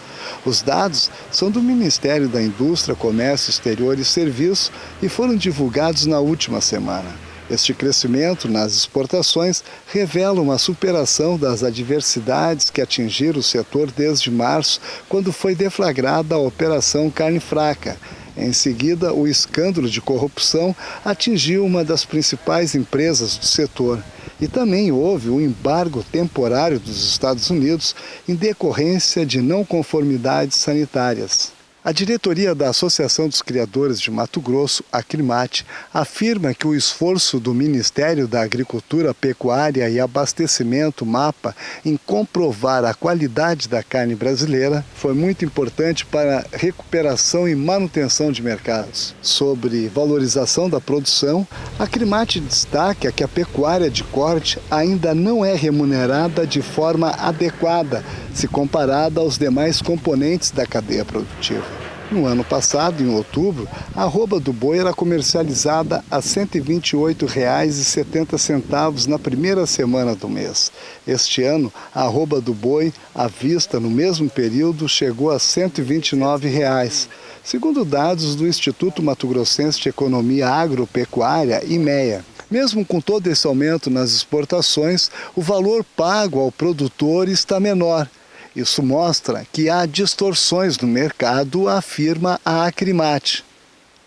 Os dados são do Ministério da Indústria, Comércio Exterior e Serviços e foram divulgados na última semana. Este crescimento nas exportações revela uma superação das adversidades que atingiram o setor desde março, quando foi deflagrada a Operação Carne Fraca. Em seguida, o escândalo de corrupção atingiu uma das principais empresas do setor. E também houve o embargo temporário dos Estados Unidos em decorrência de não conformidades sanitárias. A diretoria da Associação dos Criadores de Mato Grosso, a Acrimate, afirma que o esforço do Ministério da Agricultura, Pecuária e Abastecimento, MAPA, em comprovar a qualidade da carne brasileira foi muito importante para a recuperação e manutenção de mercados. Sobre valorização da produção, a Acrimate destaca que a pecuária de corte ainda não é remunerada de forma adequada, se comparada aos demais componentes da cadeia produtiva. No ano passado, em outubro, a arroba do boi era comercializada a R$ 128,70 na primeira semana do mês. Este ano, a arroba do boi, à vista no mesmo período, chegou a R$ 129,00. Segundo dados do Instituto Mato Grossense de Economia Agropecuária, IMEA. Mesmo com todo esse aumento nas exportações, o valor pago ao produtor está menor. Isso mostra que há distorções no mercado, afirma a Acrimate.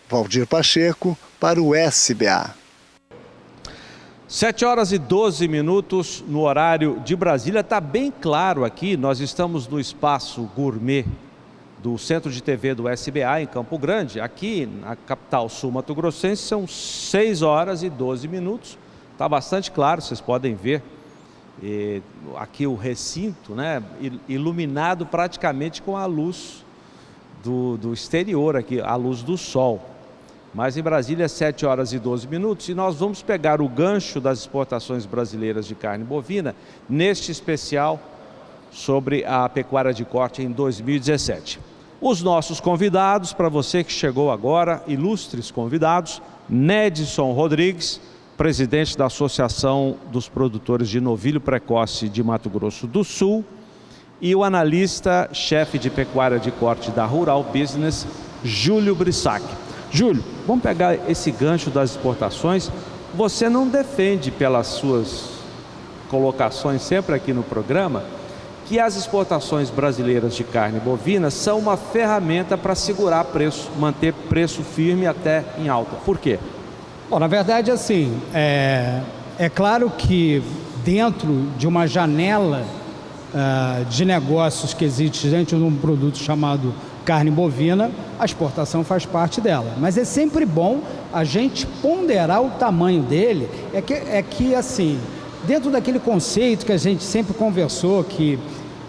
Valdir Pacheco, para o SBA. 7h12 no horário de Brasília. Está bem claro aqui, nós estamos no espaço gourmet do Centro de TV do SBA em Campo Grande. Aqui na capital sul-mato-grossense são 6 horas e 12 minutos. Está bastante claro, vocês podem ver. E aqui o recinto, né, iluminado praticamente com a luz do exterior, aqui, a luz do sol. Mas em Brasília é 7 horas e 12 minutos e nós vamos pegar o gancho das exportações brasileiras de carne bovina neste especial sobre a pecuária de corte em 2017. Os nossos convidados, para você que chegou agora, ilustres convidados, Nedson Rodrigues, presidente da Associação dos Produtores de Novilho Precoce de Mato Grosso do Sul, e o analista, chefe de pecuária de corte da Rural Business, Júlio Brissac. Júlio, vamos pegar esse gancho das exportações. Você não defende, pelas suas colocações sempre aqui no programa, que as exportações brasileiras de carne bovina são uma ferramenta para segurar preço, manter preço firme até em alta. Por quê? Bom, na verdade, assim, é claro que dentro de uma janela de negócios que existe dentro de um produto chamado carne bovina, a exportação faz parte dela. Mas é sempre bom a gente ponderar o tamanho dele, é que assim, dentro daquele conceito que a gente sempre conversou, que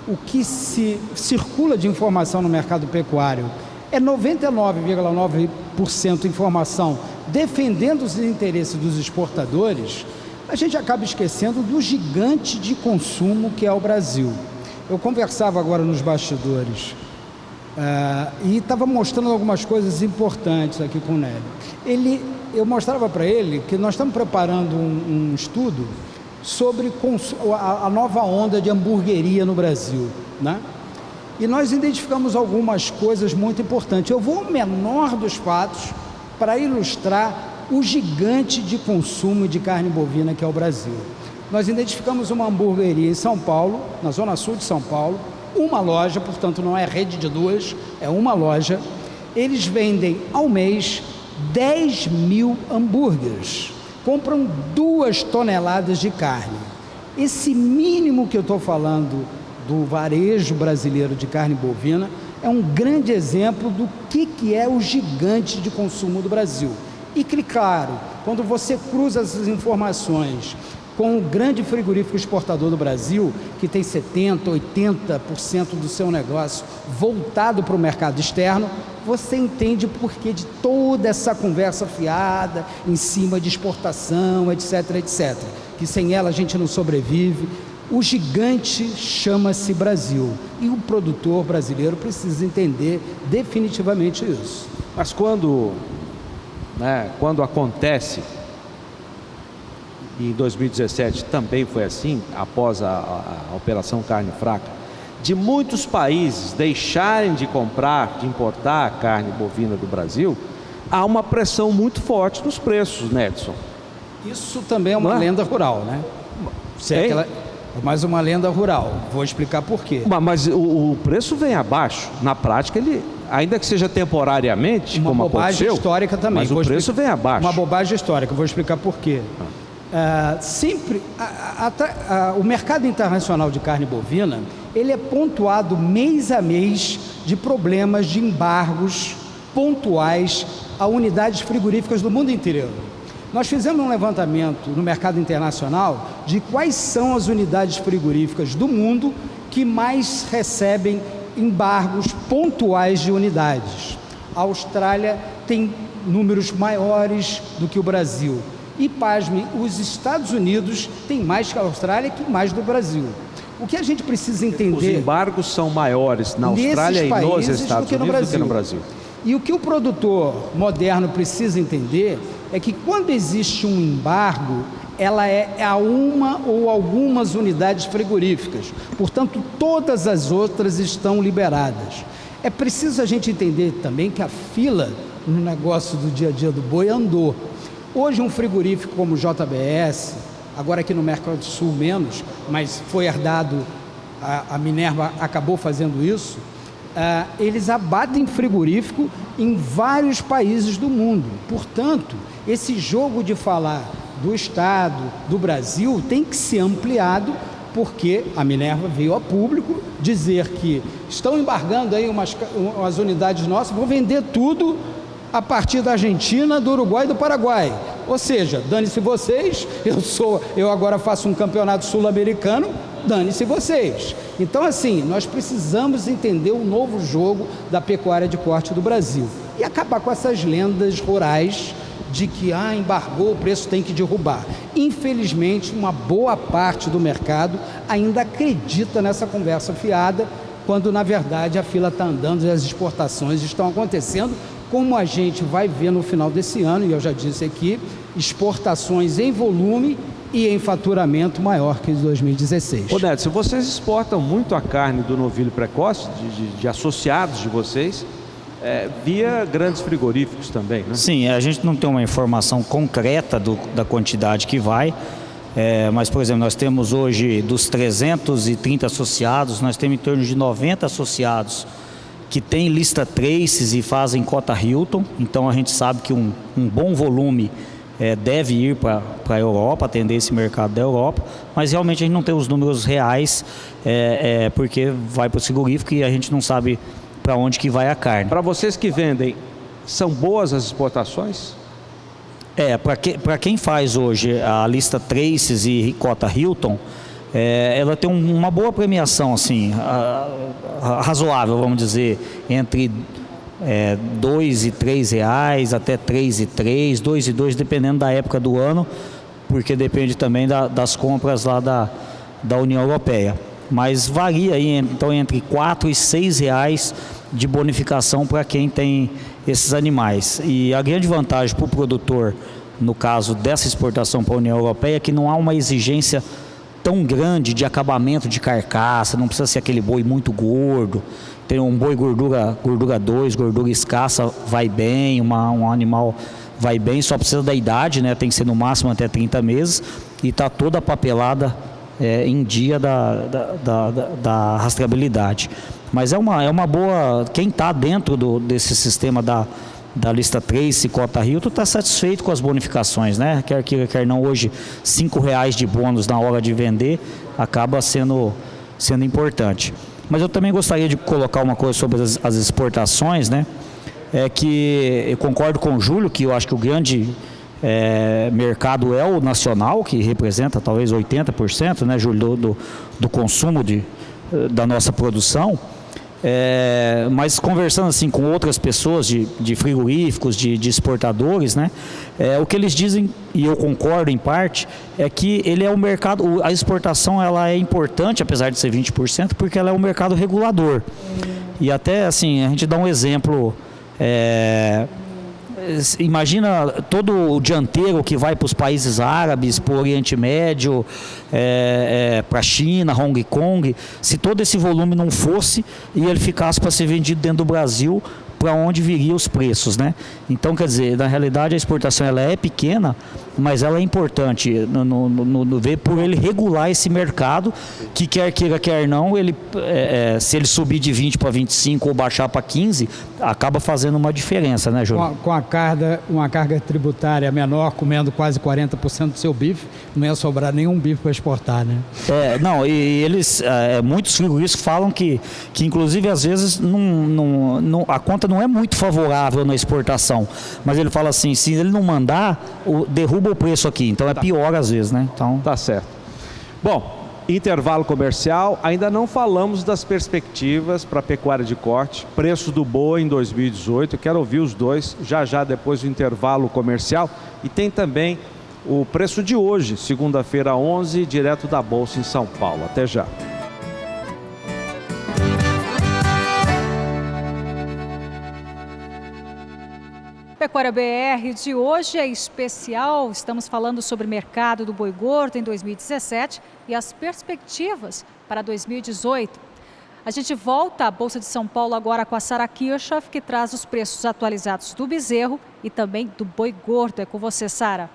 o que se circula de informação no mercado pecuário é 99,9% informação defendendo os interesses dos exportadores, a gente acaba esquecendo do gigante de consumo que é o Brasil. Eu conversava agora nos bastidores e estava mostrando algumas coisas importantes aqui com o Nélio. Eu mostrava para ele que nós estamos preparando um estudo sobre a nova onda de hamburgueria no Brasil, né? E nós identificamos algumas coisas muito importantes. Eu vou ao menor dos fatos para ilustrar o gigante de consumo de carne bovina que é o Brasil. Nós identificamos uma hamburgueria em São Paulo, na zona sul de São Paulo, uma loja, portanto não é rede de duas, é uma loja. Eles vendem ao mês 10 mil hambúrgueres, compram 2 toneladas de carne. Esse mínimo que eu estou falando do varejo brasileiro de carne bovina é um grande exemplo do que é o gigante de consumo do Brasil. E que, claro, quando você cruza essas informações com o grande frigorífico exportador do Brasil, que tem 70%, 80% do seu negócio voltado para o mercado externo, você entende o porquê de toda essa conversa fiada em cima de exportação, etc, etc. Que sem ela a gente não sobrevive. O gigante chama-se Brasil e o produtor brasileiro precisa entender definitivamente isso. Mas quando acontece, e em 2017 também foi assim, após a Operação Carne Fraca, de muitos países deixarem de comprar, de importar a carne bovina do Brasil, há uma pressão muito forte nos preços, Nedson. Isso também é uma lenda rural, né? Mais uma lenda rural. Vou explicar por quê. Mas o preço vem abaixo. Na prática, ele, ainda que seja temporariamente, como aconteceu... Uma bobagem histórica também. Mas o preço vem abaixo. Uma bobagem histórica. Vou explicar por quê. O mercado internacional de carne bovina, ele é pontuado mês a mês de problemas de embargos pontuais a unidades frigoríficas do mundo inteiro. Nós fizemos um levantamento no mercado internacional de quais são as unidades frigoríficas do mundo que mais recebem embargos pontuais de unidades. A Austrália tem números maiores do que o Brasil. E, pasmem, os Estados Unidos têm mais que a Austrália e mais do Brasil. O que a gente precisa entender... Os embargos são maiores na Austrália e nos Estados Unidos do que no Brasil. E o que o produtor moderno precisa entender é que quando existe um embargo, ela é a uma ou algumas unidades frigoríficas. Portanto, todas as outras estão liberadas. É preciso a gente entender também que a fila no negócio do dia a dia do boi andou. Hoje um frigorífico como o JBS, agora aqui no Mercosul menos, mas foi herdado, a Minerva acabou fazendo isso, eles abatem frigorífico em vários países do mundo. Portanto, esse jogo de falar do Estado, do Brasil, tem que ser ampliado porque a Minerva veio a público dizer que estão embargando aí umas unidades nossas, vão vender tudo a partir da Argentina, do Uruguai e do Paraguai. Ou seja, dane-se vocês, eu agora faço um campeonato sul-americano, dane-se vocês. Então, assim, nós precisamos entender o novo jogo da pecuária de corte do Brasil e acabar com essas lendas rurais de que embargou, o preço tem que derrubar. Infelizmente, uma boa parte do mercado ainda acredita nessa conversa fiada, quando na verdade a fila está andando e as exportações estão acontecendo, como a gente vai ver no final desse ano, e eu já disse aqui, exportações em volume e em faturamento maior que em 2016. Ô Neto, vocês exportam muito a carne do novilho precoce, de associados de vocês, via grandes frigoríficos também, né? Sim, a gente não tem uma informação concreta da quantidade que vai, mas, por exemplo, nós temos hoje dos 330 associados, nós temos em torno de 90 associados que têm lista Traces e fazem cota Hilton, então a gente sabe que um bom volume deve ir para a Europa, atender esse mercado da Europa, mas realmente a gente não tem os números reais, porque vai para o frigorífico e a gente não sabe para onde que vai a carne. Para vocês que vendem, são boas as exportações? Para quem faz hoje a lista Traces e cota Hilton, ela tem uma boa premiação, assim, razoável, vamos dizer, entre R$2 e R$3, até R$3 e R$3, R$2 e R$2, dependendo da época do ano, porque depende também das compras lá da União Europeia. Mas varia aí, então, entre R$4 e R$6 de bonificação para quem tem esses animais. E a grande vantagem para o produtor, no caso dessa exportação para a União Europeia, é que não há uma exigência tão grande de acabamento de carcaça, não precisa ser aquele boi muito gordo. Tem um boi gordura 2, gordura escassa, vai bem, um animal vai bem, só precisa da idade, né? Tem que ser no máximo até 30 meses e está toda a papelada em dia da rastreabilidade. Mas é uma boa, quem está dentro desse sistema da lista Trace, cota Hilton, está satisfeito com as bonificações, né? Quer queira, quer não, hoje R$5 de bônus na hora de vender acaba sendo importante. Mas eu também gostaria de colocar uma coisa sobre as exportações, né? Que eu concordo com o Júlio, que eu acho que o grande mercado é o nacional, que representa talvez 80%, né, Júlio, do consumo da nossa produção. Mas conversando assim com outras pessoas de frigoríficos, de exportadores, né, o que eles dizem, e eu concordo em parte, é que ele é um mercado, a exportação ela é importante, apesar de ser 20%, porque ela é um mercado regulador. E até assim, a gente dá um exemplo, imagina todo o dianteiro que vai para os países árabes, para o Oriente Médio, para a China, Hong Kong, se todo esse volume não fosse e ele ficasse para ser vendido dentro do Brasil, para onde viriam os preços, né? Então, quer dizer, na realidade a exportação ela é pequena, mas ela é importante por ele regular esse mercado, que quer queira, quer não, se ele subir de 20 para 25 ou baixar para 15, acaba fazendo uma diferença, né, Júlio? Com uma carga tributária menor, comendo quase 40% do seu bife, não ia sobrar nenhum bife para exportar, né? Muitos frigoríficos falam que inclusive às vezes a conta não é muito favorável na exportação, mas ele fala assim, se ele não mandar, derruba o preço aqui, então é pior às vezes, né? Então tá certo. Bom, intervalo comercial, ainda não falamos das perspectivas para a pecuária de corte, preço do boi em 2018, eu quero ouvir os dois já depois do intervalo comercial, e tem também o preço de hoje, segunda-feira 11, direto da Bolsa em São Paulo. Até já. Pecuária BR de hoje é especial, estamos falando sobre o mercado do boi gordo em 2017 e as perspectivas para 2018. A gente volta à Bolsa de São Paulo agora com a Sara Kirchhoff, que traz os preços atualizados do bezerro e também do boi gordo. É com você, Sara.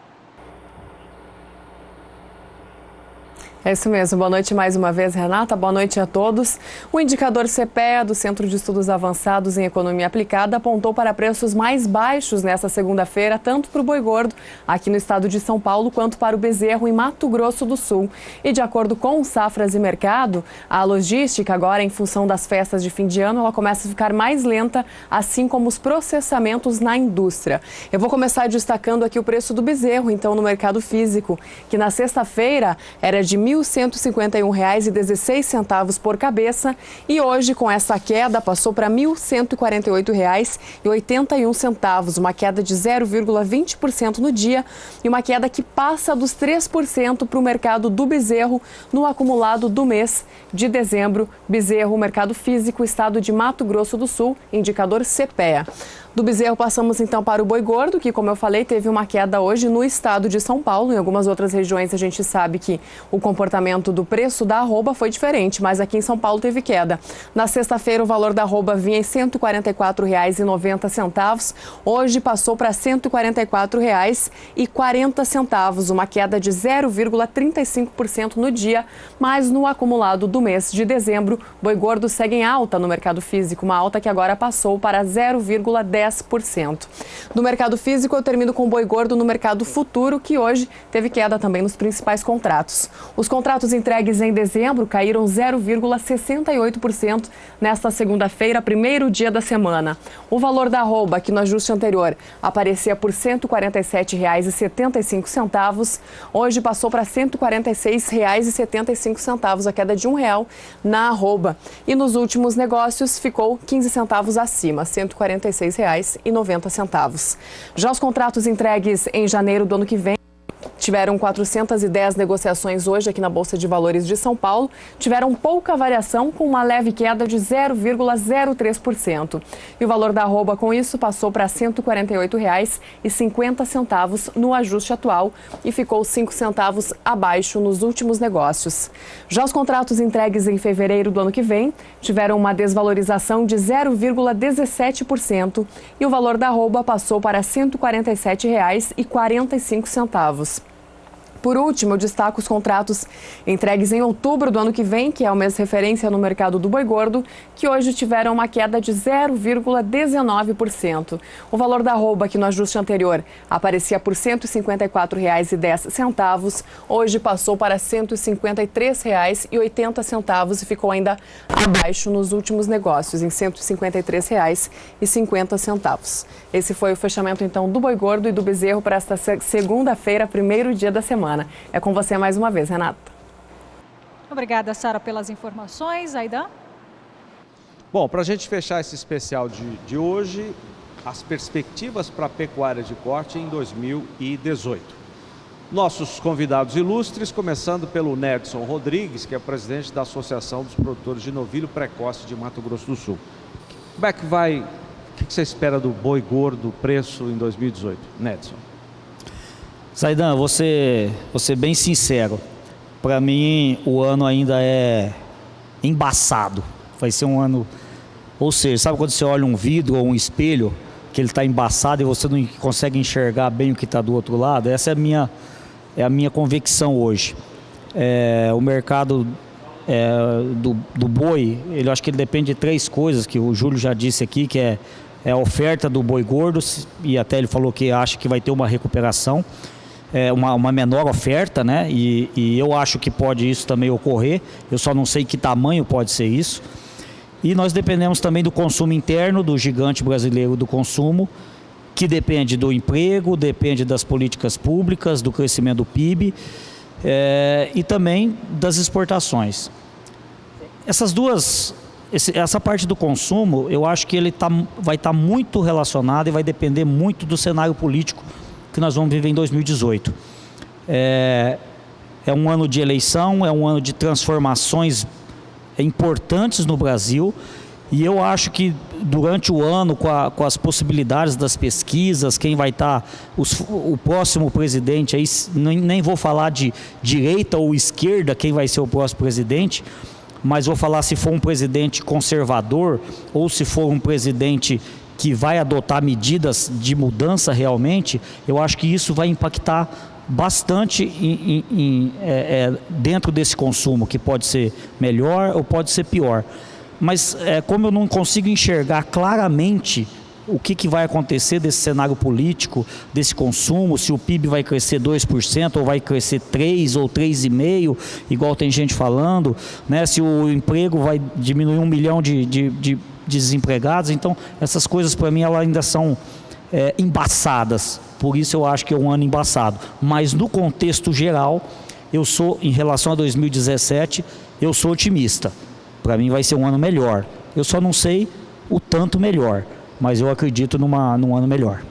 É isso mesmo. Boa noite mais uma vez, Renata. Boa noite a todos. O indicador CPEA do Centro de Estudos Avançados em Economia Aplicada apontou para preços mais baixos nesta segunda-feira, tanto para o boi gordo aqui no estado de São Paulo, quanto para o bezerro em Mato Grosso do Sul. E de acordo com o Safras e Mercado, a logística agora, em função das festas de fim de ano, ela começa a ficar mais lenta, assim como os processamentos na indústria. Eu vou começar destacando aqui o preço do bezerro, então, no mercado físico, que na sexta-feira era de R$ 1.151,16 por cabeça e hoje, com essa queda, passou para R$ 1.148,81, uma queda de 0,20% no dia e uma queda que passa dos 3% para o mercado do bezerro no acumulado do mês de dezembro. Bezerro, mercado físico, estado de Mato Grosso do Sul, indicador CPEA. Do bezerro passamos então para o boi gordo, que, como eu falei, teve uma queda hoje no estado de São Paulo. Em algumas outras regiões a gente sabe que o comportamento do preço da arroba foi diferente, mas aqui em São Paulo teve queda. Na sexta-feira o valor da arroba vinha em R$ 144,90. Hoje passou para R$ 144,40, uma queda de 0,35% no dia, mas no acumulado do mês de dezembro, boi gordo segue em alta no mercado físico, uma alta que agora passou para 0,10%. No mercado físico, eu termino com o boi gordo no mercado futuro, que hoje teve queda também nos principais contratos. Os contratos entregues em dezembro caíram 0,68% nesta segunda-feira, primeiro dia da semana. O valor da arroba, que no ajuste anterior aparecia por R$ 147,75, hoje passou para R$ 146,75, a queda de R$ 1 na arroba. E nos últimos negócios ficou 15 centavos acima, R$ 146,90. Já os contratos entregues em janeiro do ano que vem tiveram 410 negociações hoje aqui na Bolsa de Valores de São Paulo, tiveram pouca variação, com uma leve queda de 0,03%. E o valor da arroba com isso passou para R$ 148,50 no ajuste atual e ficou 5 centavos abaixo nos últimos negócios. Já os contratos entregues em fevereiro do ano que vem tiveram uma desvalorização de 0,17% e o valor da arroba passou para R$ 147,45. Por último, eu destaco os contratos entregues em outubro do ano que vem, que é o mês referência no mercado do boi gordo, que hoje tiveram uma queda de 0,19%. O valor da arroba, que no ajuste anterior aparecia por R$ 154,10, hoje passou para R$ 153,80 e ficou ainda abaixo nos últimos negócios, em R$ 153,50. Esse foi o fechamento, então, do boi gordo e do bezerro para esta segunda-feira, primeiro dia da semana. É com você mais uma vez, Renata. Obrigada, Sara, pelas informações. Aidan? Bom, para a gente fechar esse especial de hoje, as perspectivas para a pecuária de corte em 2018. Nossos convidados ilustres, começando pelo Nedson Rodrigues, que é presidente da Associação dos Produtores de Novilho Precoce de Mato Grosso do Sul. Como é que vai, o que você espera do boi gordo, preço em 2018? Nedson. Zaidan, vou ser bem sincero. Para mim, o ano ainda é embaçado. Vai ser um ano... Ou seja, sabe quando você olha um vidro ou um espelho, que ele está embaçado e você não consegue enxergar bem o que está do outro lado? Essa é a minha convicção hoje. O mercado do boi, eu acho que ele depende de 3 coisas, que o Júlio já disse aqui, que é a oferta do boi gordo, e até ele falou que acha que vai ter uma recuperação. Uma menor oferta, né? E eu acho que pode isso também ocorrer, eu só não sei que tamanho pode ser isso. E nós dependemos também do consumo interno, do gigante brasileiro do consumo, que depende do emprego, depende das políticas públicas, do crescimento do PIB e também das exportações. Essa parte do consumo, eu acho que ele vai estar muito relacionado e vai depender muito do cenário político que nós vamos viver em 2018. É um ano de eleição, é um ano de transformações importantes no Brasil, e eu acho que durante o ano, com as possibilidades das pesquisas, quem vai estar o próximo presidente, aí nem vou falar de direita ou esquerda, quem vai ser o próximo presidente, mas vou falar se for um presidente conservador ou se for um presidente que vai adotar medidas de mudança realmente. Eu acho que isso vai impactar bastante dentro desse consumo, que pode ser melhor ou pode ser pior. Mas como eu não consigo enxergar claramente o que vai acontecer desse cenário político, desse consumo, se o PIB vai crescer 2% ou vai crescer 3% ou 3,5%, igual tem gente falando, né? Se o emprego vai diminuir 1 milhão de desempregados. Então, essas coisas para mim elas ainda são embaçadas. Por isso eu acho que é um ano embaçado. Mas no contexto geral, eu sou, em relação a 2017, eu sou otimista. Para mim vai ser um ano melhor. Eu só não sei o tanto melhor, mas eu acredito num ano melhor.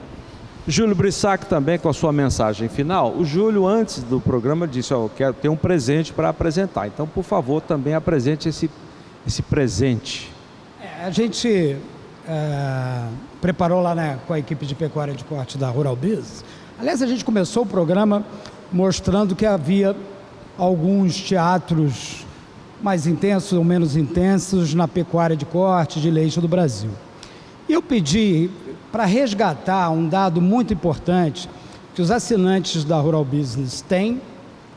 Júlio Brissac também com a sua mensagem final. O Júlio, antes do programa, disse: eu quero ter um presente para apresentar. Então, por favor, também apresente esse presente. A gente preparou lá com a equipe de pecuária de corte da Rural Biz. Aliás, a gente começou o programa mostrando que havia alguns teatros mais intensos ou menos intensos na pecuária de corte de leite do Brasil. E eu pedi para resgatar um dado muito importante que os assinantes da Rural Business têm,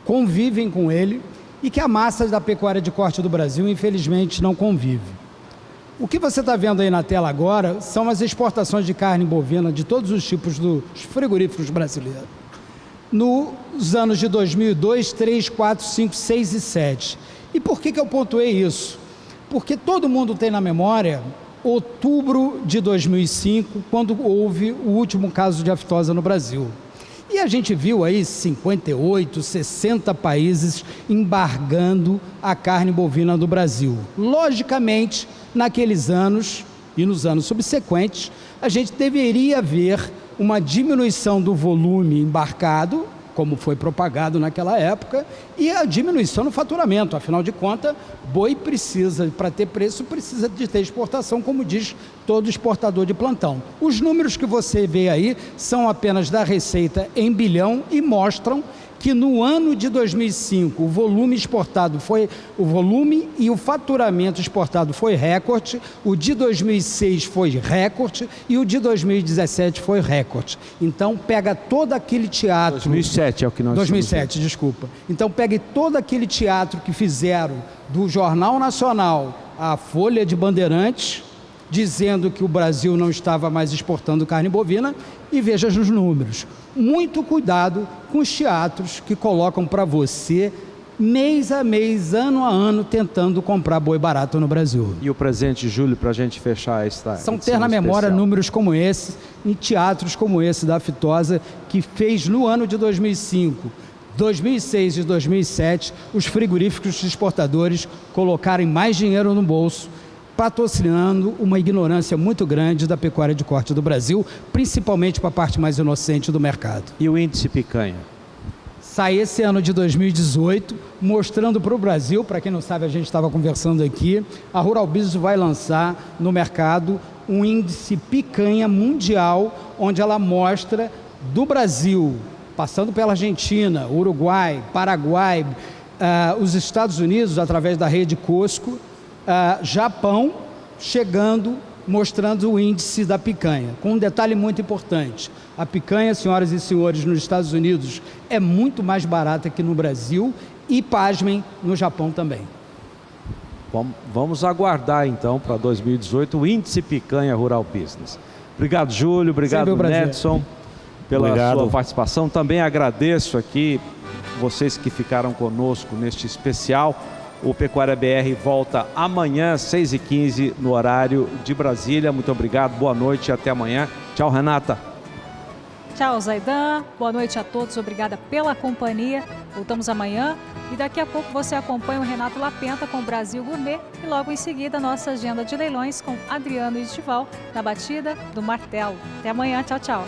convivem com ele, e que a massa da pecuária de corte do Brasil, infelizmente, não convive. O que você está vendo aí na tela agora são as exportações de carne bovina de todos os tipos dos frigoríficos brasileiros. Nos anos de 2002, 3, 4, 5, 6 e 7. E por que eu pontuei isso? Porque todo mundo tem na memória outubro de 2005, quando houve o último caso de aftosa no Brasil. E a gente viu aí 58, 60 países embargando a carne bovina do Brasil. Logicamente, naqueles anos e nos anos subsequentes, a gente deveria ver uma diminuição do volume embarcado, como foi propagado naquela época, e a diminuição no faturamento. Afinal de contas, boi precisa, para ter preço, precisa de ter exportação, como diz todo exportador de plantão. Os números que você vê aí são apenas da receita em bilhão e mostram que no ano de 2005 o volume e o faturamento exportado foi recorde, o de 2006 foi recorde e o de 2017 foi recorde. Então pega todo aquele teatro... 2007 é o que nós 2007, desculpa. Então pegue todo aquele teatro que fizeram do Jornal Nacional à Folha de Bandeirantes, dizendo que o Brasil não estava mais exportando carne bovina, e veja os números. Muito cuidado com os teatros que colocam para você, mês a mês, ano a ano, tentando comprar boi barato no Brasil. E o presente, Júlio, para a gente fechar esta São ter na memória especial. Números como esse, em teatros como esse da aftosa, que fez no ano de 2005, 2006 e 2007, os frigoríficos exportadores colocarem mais dinheiro no bolso, patrocinando uma ignorância muito grande da pecuária de corte do Brasil, principalmente para a parte mais inocente do mercado. E o índice picanha? Sai esse ano de 2018, mostrando para o Brasil, para quem não sabe, a gente estava conversando aqui, a Rural Business vai lançar no mercado um índice picanha mundial, onde ela mostra do Brasil, passando pela Argentina, Uruguai, Paraguai, os Estados Unidos, através da rede Costco, Japão, chegando, mostrando o índice da picanha. Com um detalhe muito importante: a picanha, senhoras e senhores, nos Estados Unidos é muito mais barata que no Brasil e, pasmem, no Japão também. Vamos aguardar então para 2018 o índice picanha Rural Business. Obrigado, Júlio, obrigado, Nedson, pela sua participação. Também agradeço aqui vocês que ficaram conosco neste especial. O Pecuária BR volta amanhã, 6h15, no horário de Brasília. Muito obrigado, boa noite e até amanhã. Tchau, Renata. Tchau, Zaidan. Boa noite a todos. Obrigada pela companhia. Voltamos amanhã e daqui a pouco você acompanha o Renato Lapenta com o Brasil Gourmet e logo em seguida a nossa agenda de leilões com Adriano Estival na batida do martelo. Até amanhã. Tchau, tchau.